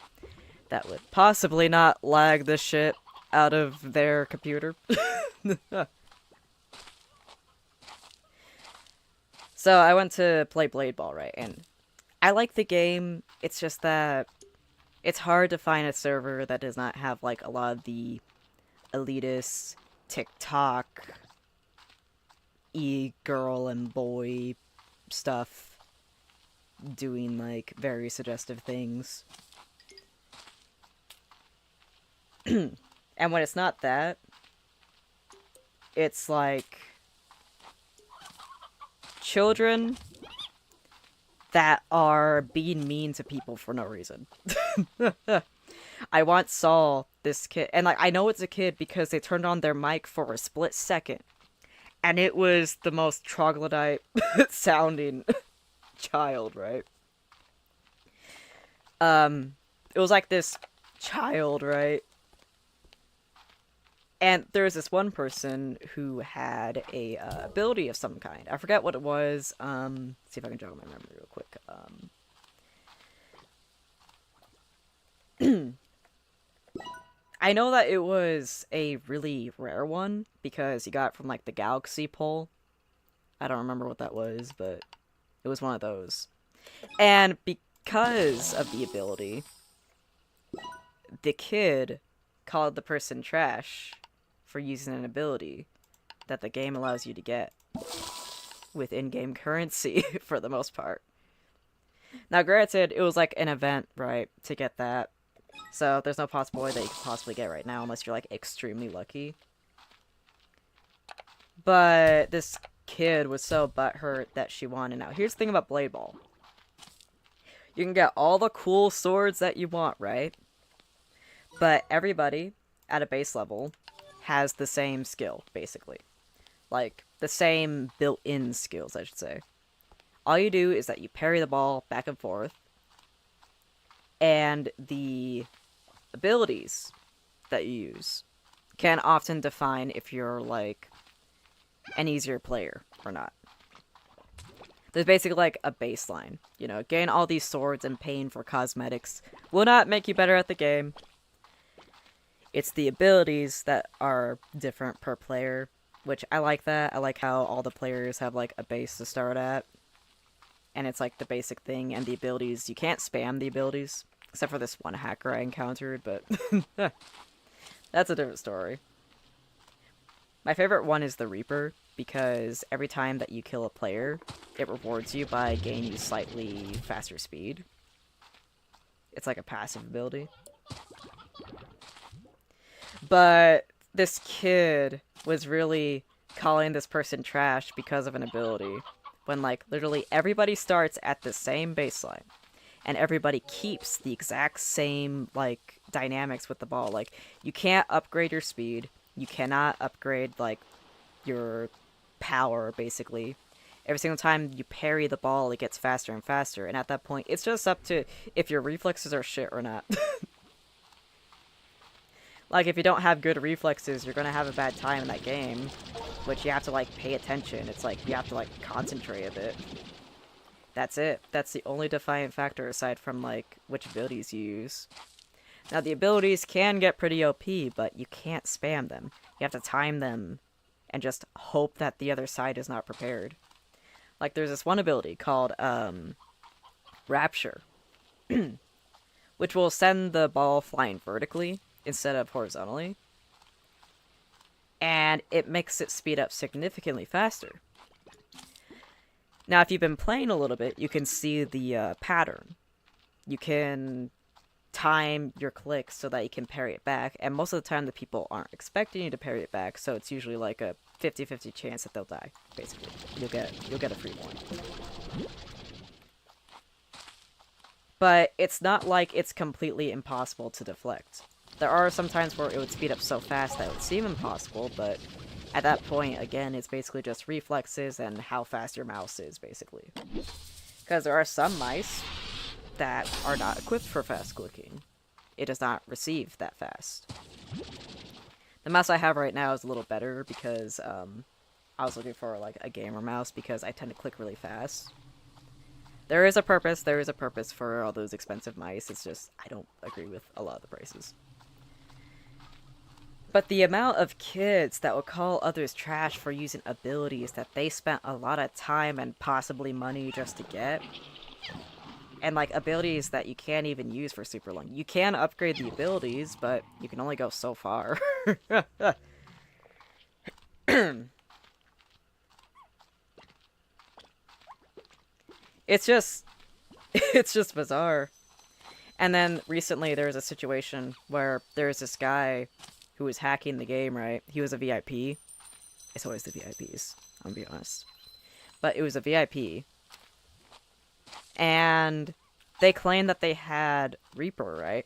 Speaker 1: that would possibly not lag the shit out of their computer. So I went to play Blade Ball, right? And I like the game. It's just that it's hard to find a server that does not have like a lot of the elitist TikTok e-girl and boy stuff doing like very suggestive things. And when it's not that, it's like children that are being mean to people for no reason. I once saw this kid, and like I know it's a kid because they turned on their mic for a split second, and it was the most troglodyte sounding child, right? It was like this child, right? And there was this one person who had a ability of some kind. I forget what it was. See if I can jog my memory real quick. I know that it was a really rare one because he got it from like the Galaxy poll. I don't remember what that was, but it was one of those. And because of the ability, the kid called the person trash for using an ability that the game allows you to get with in-game currency for the most part. Now, granted, it was like an event, right, to get that. So there's no possible way that you could possibly get right now unless you're like extremely lucky. But this kid was so butthurt that she won. And now here's the thing about Blade Ball. You can get all the cool swords that you want, right? But everybody at a base level has the same skill, basically. Like, the same built-in skills, I should say. All you do is that you parry the ball back and forth, and the abilities that you use can often define if you're, like, an easier player or not. There's basically, like, a baseline. You know, gain all these swords and paying for cosmetics will not make you better at the game. It's the abilities that are different per player, which I like that. I like how all the players have, like, a base to start at. And it's, like, the basic thing, and the abilities, you can't spam the abilities. Except for this one hacker I encountered, but that's a different story. My favorite one is the Reaper, because every time that you kill a player, it rewards you by gaining you slightly faster speed. It's like a passive ability. But this kid was really calling this person trash because of an ability, when, like, literally everybody starts at the same baseline. And everybody keeps the exact same, like, dynamics with the ball. Like, you can't upgrade your speed. You cannot upgrade, like, your power, basically. Every single time you parry the ball, it gets faster and faster. And at that point, it's just up to if your reflexes are shit or not. Like, if you don't have good reflexes, you're gonna have a bad time in that game. Which you have to, like, pay attention. It's like, you have to, like, concentrate a bit. That's it. That's the only defiant factor aside from, like, which abilities you use. Now, the abilities can get pretty OP, but you can't spam them. You have to time them and just hope that the other side is not prepared. Like, there's this one ability called, Rapture, which will send the ball flying vertically instead of horizontally. And it makes it speed up significantly faster. Now, if you've been playing a little bit, you can see the pattern. You can time your clicks so that you can parry it back, and most of the time the people aren't expecting you to parry it back, so it's usually like a 50-50 chance that they'll die, basically. You'll get a free one. But it's not like it's completely impossible to deflect. There are some times where it would speed up so fast that it would seem impossible, but at that point, again, it's basically just reflexes and how fast your mouse is, basically. Because there are some mice that are not equipped for fast clicking. It does not receive that fast. The mouse I have right now is a little better because I was looking for, like, a gamer mouse because I tend to click really fast. There is a purpose for all those expensive mice. It's just, I don't agree with a lot of the prices. But the amount of kids that will call others trash for using abilities that they spent a lot of time and possibly money just to get, and, like, abilities that you can't even use for super long. You can upgrade the abilities, but you can only go so far. It's just bizarre. And then recently there was a situation where there was this guy who was hacking the game, right? He was a VIP. It's always the VIPs, I'm gonna be honest. But it was a VIP. And they claimed that they had Reaper, right?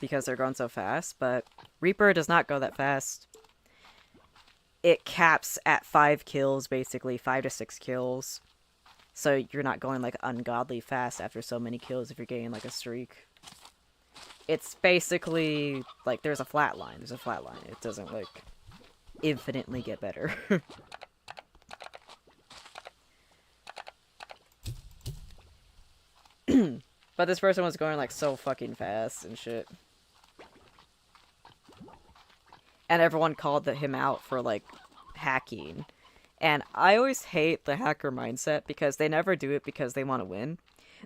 Speaker 1: Because they're going so fast, but Reaper does not go that fast. It caps at 5 kills, basically, 5 to 6 kills. So you're not going, like, ungodly fast after so many kills if you're getting, like, a streak. It's basically, like, there's a flat line. There's a flat line. It doesn't, like, infinitely get better. But this person was going, like, so fucking fast and shit. And everyone called him out for, like, hacking. And I always hate the hacker mindset because they never do it because they want to win.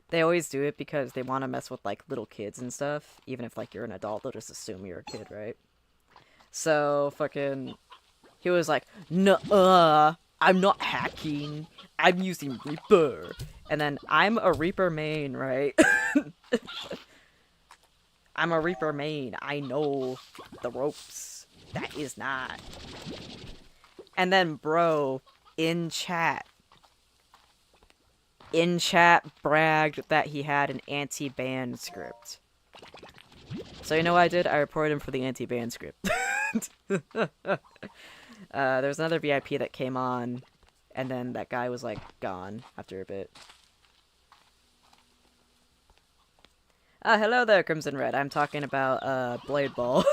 Speaker 1: They always do it because they want to mess with, like, little kids and stuff. Even if, like, you're an adult, they'll just assume you're a kid, right? So, fucking... He was like, "Nuh-uh, I'm not hacking. I'm using Reaper." And then, I'm a Reaper main, right? I'm a Reaper main. I know the ropes. That is not. And then, bro, in chat bragged that he had an anti-ban script. So you know what I did? I reported him for the anti-ban script. There's another VIP that came on, and then that guy was, like, gone after a bit. Hello there, Crimson Red. I'm talking about, Blade Ball.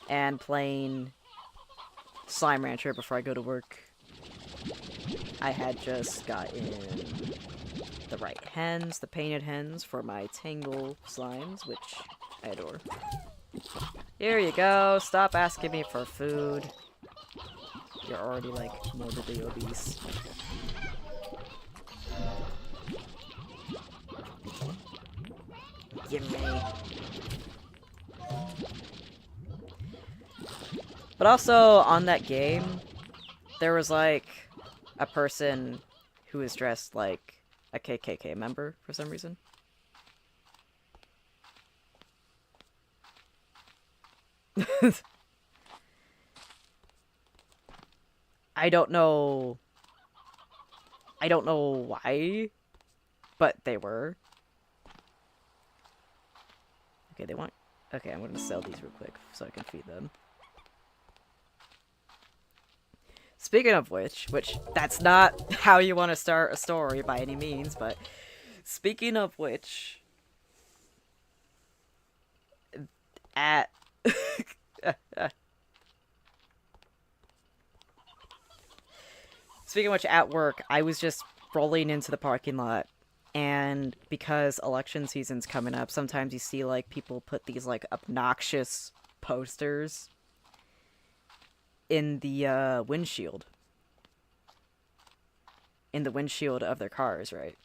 Speaker 1: And playing Slime Rancher before I go to work. I had just gotten the right hens, the painted hens, for my Tangle slimes, which I adore. Here you go. Stop asking me for food. You're already, like, morbidly obese. Gimme. But also, on that game, there was, like, a person who was dressed like a KKK member for some reason. I don't know why, but they were. Okay, they want... Okay, I'm gonna sell these real quick so I can feed them. Speaking of which, that's not how you want to start a story by any means, but speaking of which, at speaking of which, at work, I was just rolling into the parking lot, and because election season's coming up, sometimes you see, like, people put these, like, obnoxious posters in the windshield. In the windshield of their cars, right?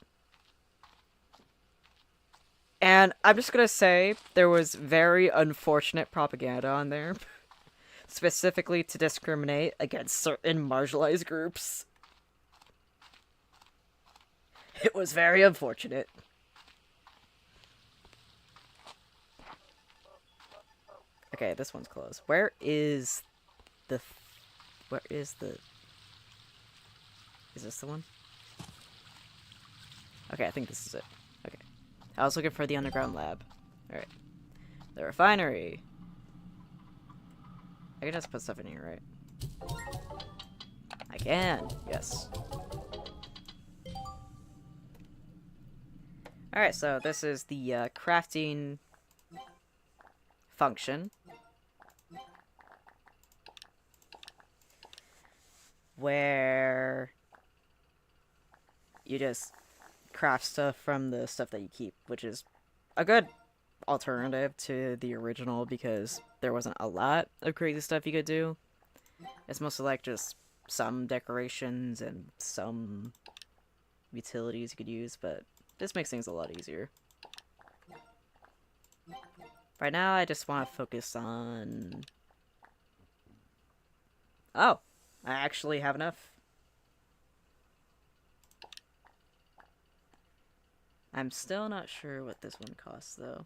Speaker 1: And I'm just gonna say, there was very unfortunate propaganda on there. Specifically to discriminate against certain marginalized groups. It was very unfortunate. Okay, this one's closed. Where is the... Is this the one? Okay, I think this is it. Okay. I was looking for the underground lab. Alright. The refinery. I can just put stuff in here, right? I can. Yes. Alright, so this is the crafting function. Where you just craft stuff from the stuff that you keep, which is a good alternative to the original because there wasn't a lot of crazy stuff you could do. It's mostly like just some decorations and some utilities you could use, but this makes things a lot easier. Right now, I just want to focus on... Oh! I actually have enough. I'm still not sure what this one costs, though.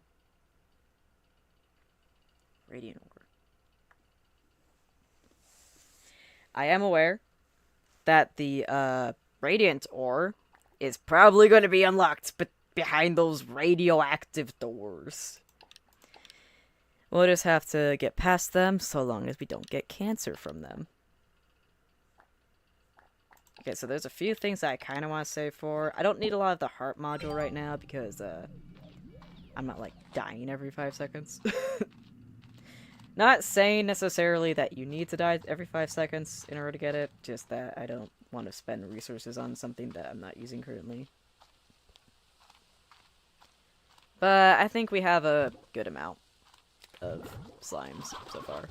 Speaker 1: Radiant ore. I am aware that the radiant ore is probably going to be unlocked behind those radioactive doors. We'll just have to get past them so long as we don't get cancer from them. Okay, so there's a few things that I kind of want to save for. I don't need a lot of the heart module right now because I'm not, like, dying every 5 seconds. Not saying necessarily that you need to die every 5 seconds in order to get it, just that I don't want to spend resources on something that I'm not using currently. But I think we have a good amount of slimes so far.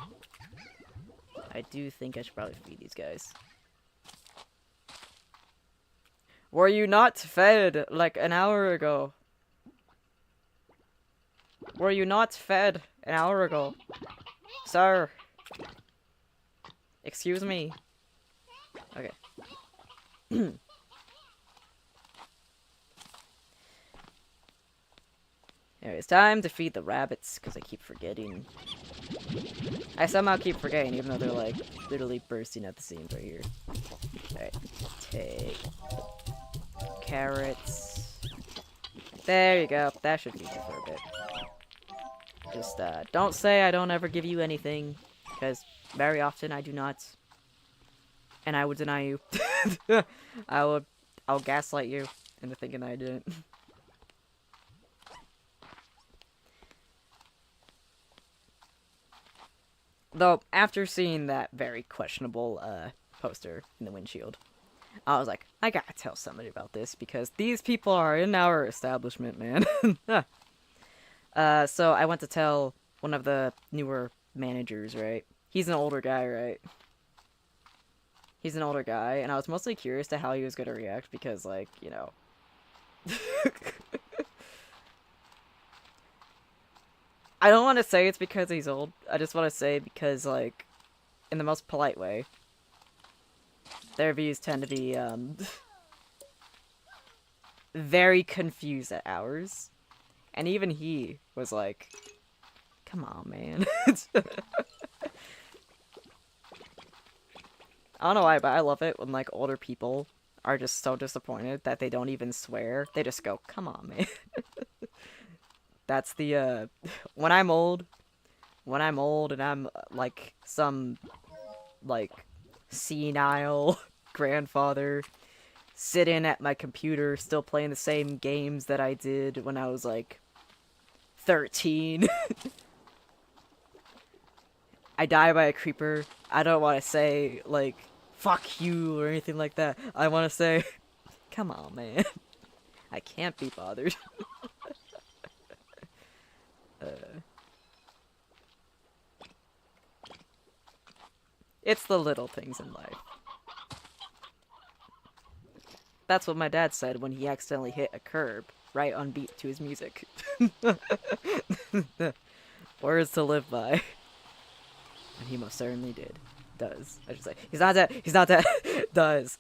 Speaker 1: I do think I should probably feed these guys. Were you not fed like an hour ago? Were you not fed an hour ago? Sir. Excuse me. Okay. Anyway, it's time to feed the rabbits, because I keep forgetting. I somehow keep forgetting, even though they're, like, literally bursting at the seams right here. Alright. Take... carrots. There you go. That should feed you for a bit. Just, don't say I don't ever give you anything, because very often I do not. And I would deny you. I'll gaslight you into thinking I didn't. Though, after seeing that very questionable, poster in the windshield, I was like, I gotta tell somebody about this, because these people are in our establishment, man. So I went to tell one of the newer managers, right? He's an older guy, right? He's an older guy, and I was mostly curious to how he was gonna react, because, like, you know... I don't want to say it's because he's old. I just want to say because, like, in the most polite way, their views tend to be, very confused at ours. And even he was like, come on, man. I don't know why, but I love it when, like, older people are just so disappointed that they don't even swear. They just go, come on, man. That's the, when I'm old and I'm, like, some, like, senile grandfather sitting at my computer still playing the same games that I did when I was, like, 13. I die by a creeper. I don't want to say, like, fuck you or anything like that. I want to say, come on, man. I can't be bothered. It's the little things in life. That's what my dad said when he accidentally hit a curb right on beat to his music. Words to live by. And he most certainly did. Does. I should say. He's not dead. He's not dead. Does.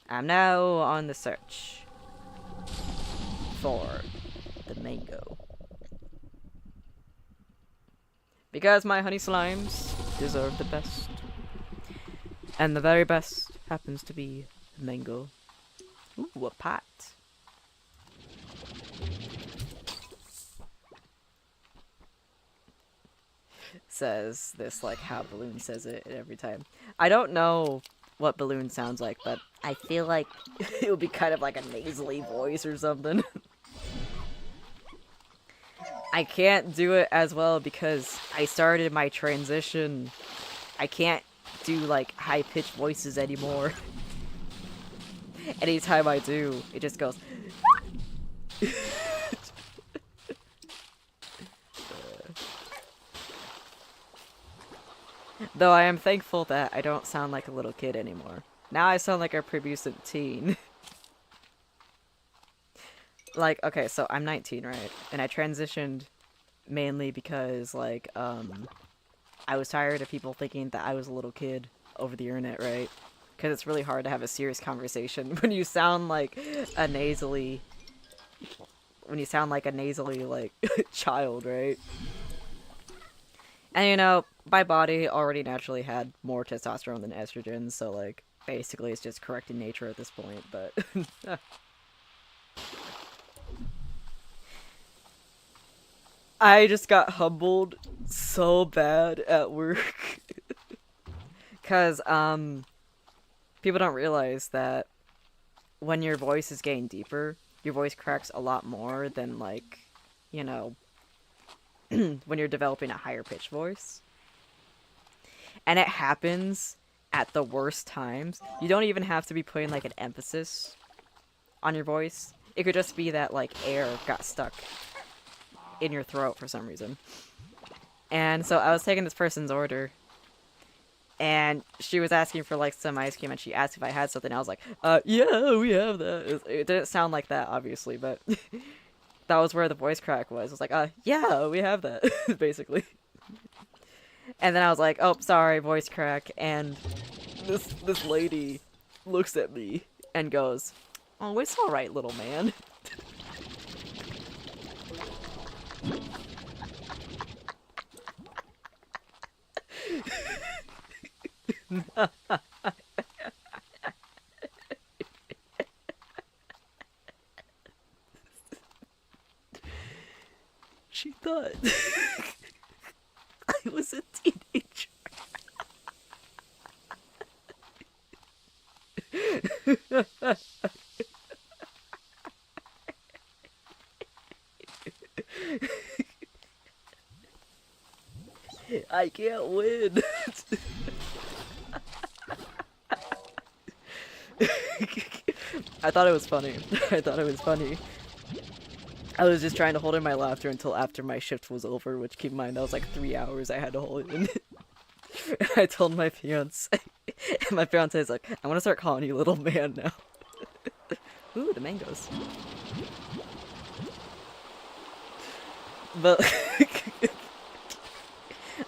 Speaker 1: I'm now on the search for the mango. Because my honey slimes deserve the best. And the very best happens to be mango. Ooh, a pot. Says this like how Balloon says it every time. I don't know what Balloon sounds like, but I feel like it would be kind of like a nasally voice or something. I can't do it as well because I started my transition. I can't do like high-pitched voices anymore. Anytime I do, it just goes. Though I am thankful that I don't sound like a little kid anymore. Now I sound like a prepubescent teen. Like, okay, so I'm 19, right? And I transitioned mainly because, like, I was tired of people thinking that I was a little kid over the internet, right? Because it's really hard to have a serious conversation when you sound like a nasally... When you sound like a nasally, like, child, right? And, you know, my body already naturally had more testosterone than estrogen, so, like, basically it's just correcting nature at this point, but... I just got humbled so bad at work. Because, people don't realize that when your voice is getting deeper, your voice cracks a lot more than, like, you know, when you're developing a higher pitched voice. And it happens at the worst times. You don't even have to be putting, like, an emphasis on your voice. It could just be that, like, air got stuck in your throat for some reason. And so I was taking this person's order, and she was asking for, like, some ice cream, and she asked if I had something. I was like, yeah, we have that. It didn't sound like that, obviously, but that was where the voice crack was. I was like, yeah, we have that, basically. And then I was like, oh, sorry, voice crack, and this lady looks at me and goes, oh, it's alright, little man. she thought I was a teenager. I can't win. I thought it was funny. I thought it was funny. I was just trying to hold in my laughter until after my shift was over, which, keep in mind, that was like 3 hours I had to hold in. I told my fiance, and my fiance is like, I want to start calling you little man now. Ooh, the mangoes. But,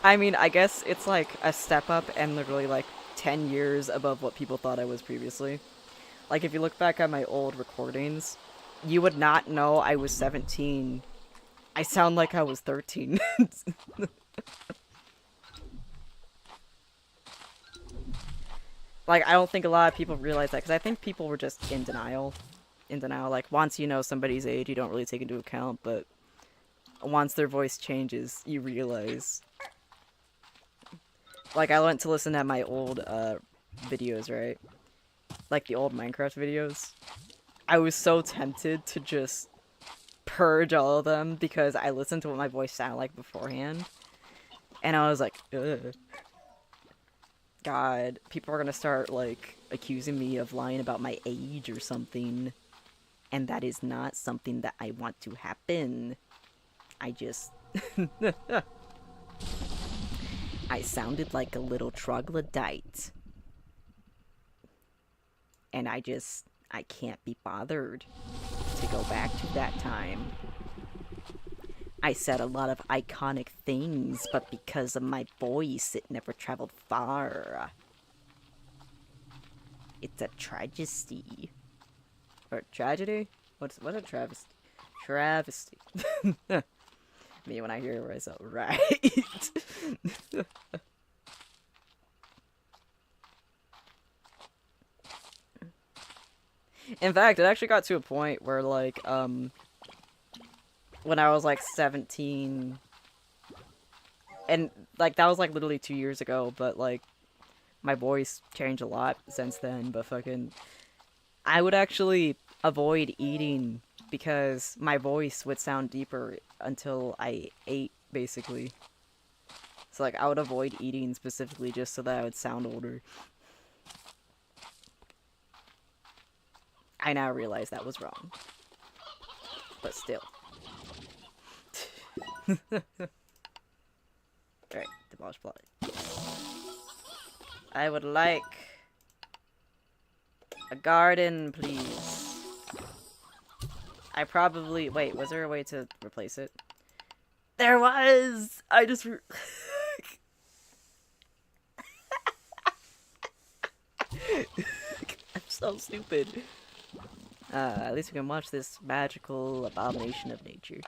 Speaker 1: I mean, I guess it's like a step up and literally like 10 years above what people thought I was previously. Like, if you look back at my old recordings, you would not know I was 17. I sound like I was 13. Like, I don't think a lot of people realize that, because I think people were just in denial. In denial, like, once you know somebody's age, you don't really take into account, but once their voice changes, you realize. Like, I went to listen to my old, videos, right? Like, the old Minecraft videos. I was so tempted to just purge all of them, because I listened to what my voice sounded like beforehand. And I was like, ugh. God, people are gonna start, like, accusing me of lying about my age or something. And that is not something that I want to happen. I just... I sounded like a little troglodyte. And I can't be bothered to go back to that time. I said a lot of iconic things, but because of my voice, it never traveled far. It's a tragedy. Or tragedy? What's a travesty? Travesty. Me when I hear myself right. In fact, it actually got to a point where, like, when I was, like, 17, and, like, that was, like, literally 2 years ago, but, like, my voice changed a lot since then, but fucking, I would actually avoid eating because my voice would sound deeper until I ate, basically. So, like, I would avoid eating specifically just so that I would sound older. I now realize that was wrong. But still. Alright, demolish plot. I would like a garden, please. I probably... Wait, was there a way to replace it? There was! I just... I'm so stupid. At least we can watch this magical abomination of nature.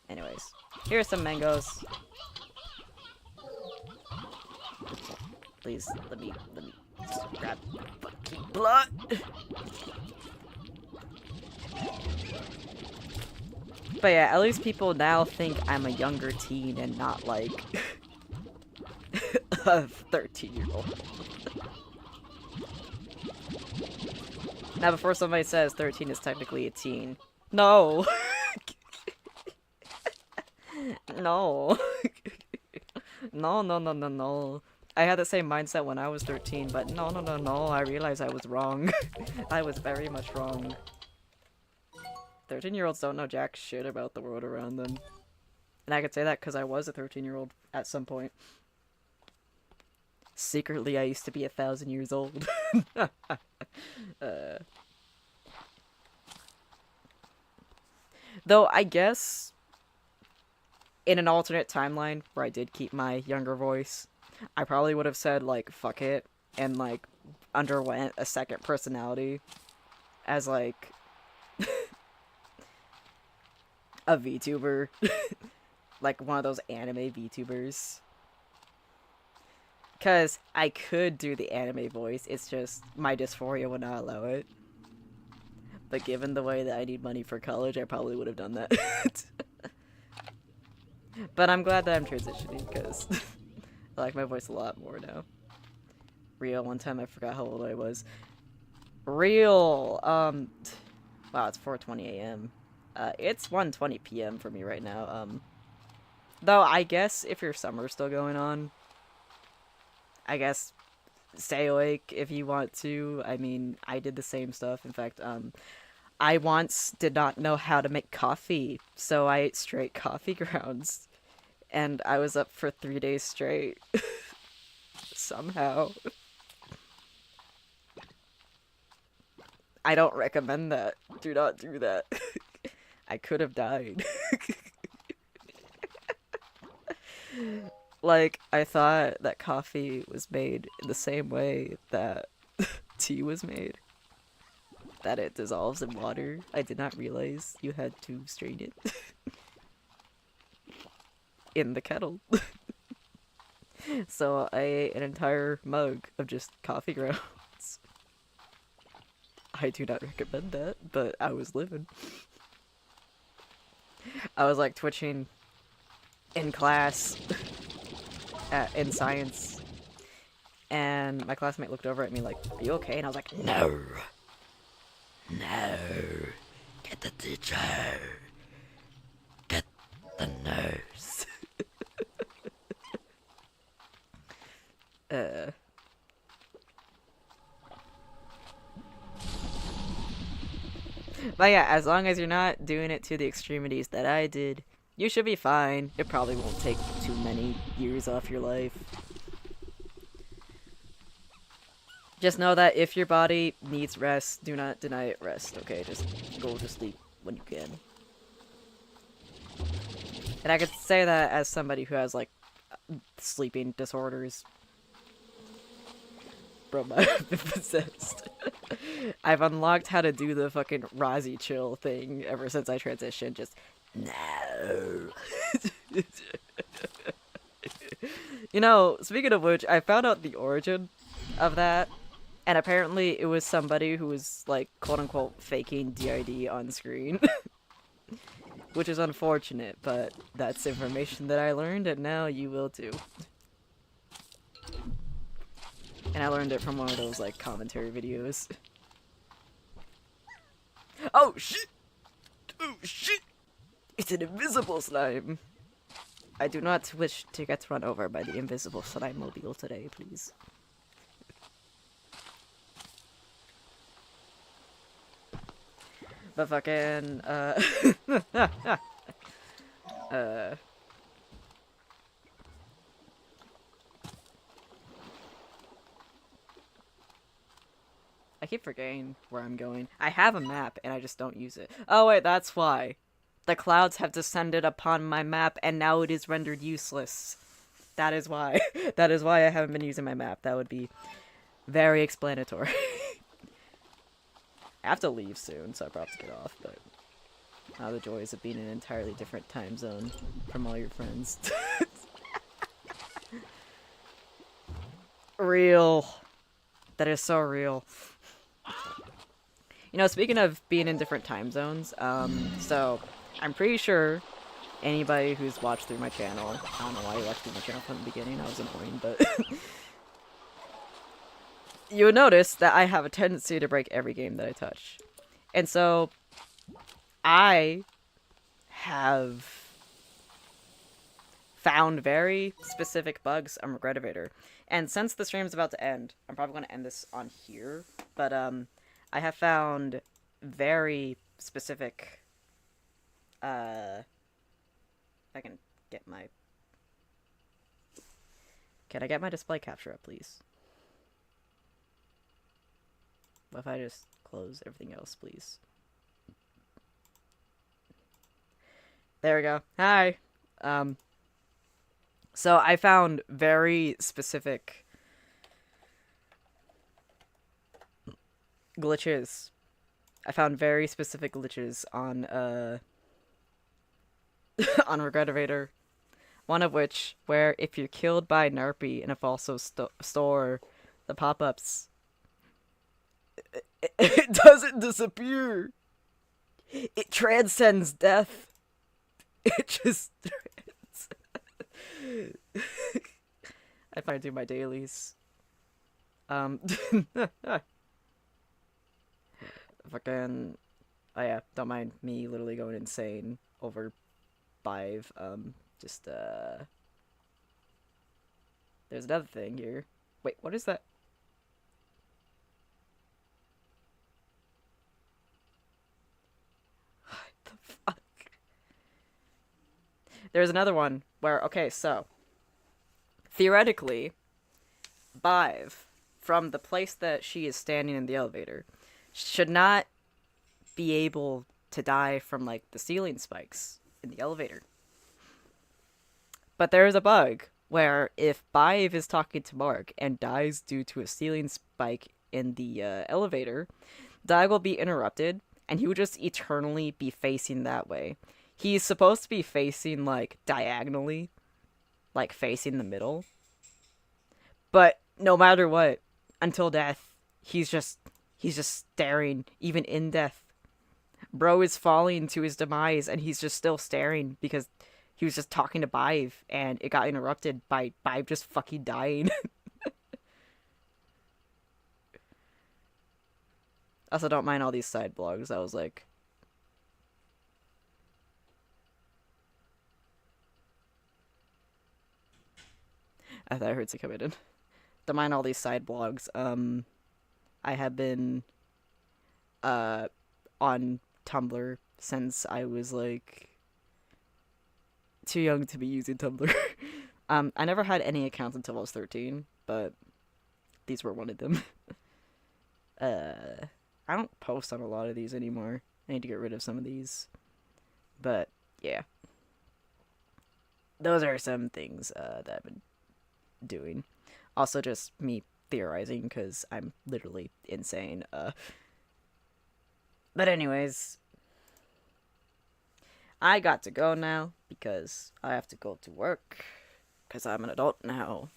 Speaker 1: Anyways, here's some mangoes. Please, let me just grab fucking blood. But yeah, at least people now think I'm a younger teen and not like a 13-year-old. Now, before somebody says 13 is technically a teen, no. No. No. I had the same mindset when I was 13, but no, I realized I was wrong. I was very much wrong. 13-year-olds don't know jack shit about the world around them. And I could say that because I was a 13-year-old at some point. Secretly, I used to be 1,000 years old. Though, I guess, in an alternate timeline where I did keep my younger voice, I probably would have said, like, fuck it, and, like, underwent a second personality as, like, a VTuber. Like, one of those anime VTubers. Because I could do the anime voice, it's just my dysphoria would not allow it. But given the way that I need money for college, I probably would have done that. But I'm glad that I'm transitioning, because I like my voice a lot more now. Real, one time I forgot how old I was. Real, wow, it's 4:20 a.m. It's 1:20 p.m. for me right now, though I guess if your summer's still going on, I guess stay awake if you want to. I mean, I did the same stuff. In fact, I once did not know how to make coffee, so I ate straight coffee grounds, and I was up for 3 days straight. Somehow. I don't recommend that. Do not do that. I could have died. Like, I thought that coffee was made in the same way that tea was made. That it dissolves in water. I did not realize you had to strain it in the kettle. So I ate an entire mug of just coffee grounds. I do not recommend that, but I was living. I was like twitching in class in science, and my classmate looked over at me like, "Are you okay?" And I was like, "No, no, get the teacher, get the nurse." But yeah, as long as you're not doing it to the extremities that I did, you should be fine. It probably won't take too many years off your life. Just know that if your body needs rest, do not deny it rest, okay? Just go to sleep when you can. And I could say that as somebody who has, like, sleeping disorders. Bro, I've been possessed. I've unlocked how to do the fucking Rozzy chill thing ever since I transitioned. Just, no. You know, speaking of which, I found out the origin of that. And apparently it was somebody who was, like, quote-unquote faking DID on screen. Which is unfortunate, but that's information that I learned, and now you will too. And I learned it from one of those, like, commentary videos. Oh, shit! Oh, shit! It's an invisible slime! I do not wish to get run over by the invisible slime mobile today, please. But fucking, I keep forgetting where I'm going. I have a map, and I just don't use it. Oh wait, that's why. The clouds have descended upon my map, and now it is rendered useless. That is why. That is why I haven't been using my map. That would be very explanatory. I have to leave soon, so I probably have to get off, but... the joys of being in an entirely different time zone from all your friends. Real. That is so real. You know, speaking of being in different time zones, so I'm pretty sure anybody who's watched through my channel, I don't know why you watched through my channel from the beginning, I was annoying, but you would notice that I have a tendency to break every game that I touch. And so I have found very specific bugs on Regretivator. And since the stream's about to end, I'm probably going to end this on here, but I have found very specific, if I can get my, can I get my display capture up, please? What if I just close everything else, please? There we go. Hi! So I found very specific glitches. I found very specific glitches on, on Regretivator. One of which, where if you're killed by Narpy in a Falso store, the pop-ups, it doesn't disappear! It transcends death. It just I find do my dailies. Um, fucking, oh yeah, don't mind me literally going insane over 5. Just, there's another thing here. Wait, what is that? What the fuck? There's another one where, okay, so, theoretically, Bive, from the place that she is standing in the elevator, should not be able to die from, like, the ceiling spikes in the elevator. But there is a bug where if Bive is talking to Mark and dies due to a ceiling spike in the elevator, Doug will be interrupted and he will just eternally be facing that way. He's supposed to be facing, like, diagonally, like, facing the middle. But no matter what, until death, he's just staring, even in death. Bro is falling to his demise and he's just still staring because he was just talking to Bive and it got interrupted by Bive just fucking dying. Also, don't mind all these side blogs. I was like, I thought I heard some in. Don't mind all these side blogs. I have been on Tumblr since I was like too young to be using Tumblr. I never had any accounts until I was 13, but these were one of them. I don't post on a lot of these anymore. I need to get rid of some of these. But yeah, those are some things that I've been doing. Also, just me theorizing because I'm literally insane. But anyways, I got to go now because I have to go to work because I'm an adult now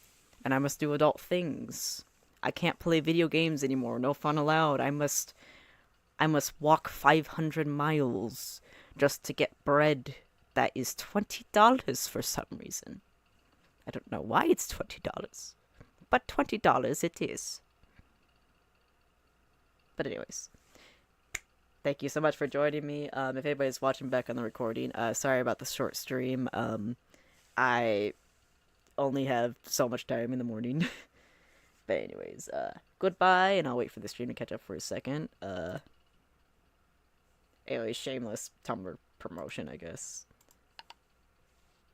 Speaker 1: and I must do adult things. I can't play video games anymore. No fun allowed. I must walk 500 miles just to get bread that is $20 for some reason. I don't know why it's $20, but $20 it is. But anyways, thank you so much for joining me. If anybody's watching back on the recording, sorry about the short stream. I only have so much time in the morning. But anyways, goodbye, and I'll wait for the stream to catch up for a second. Anyways, shameless Tumblr promotion, I guess.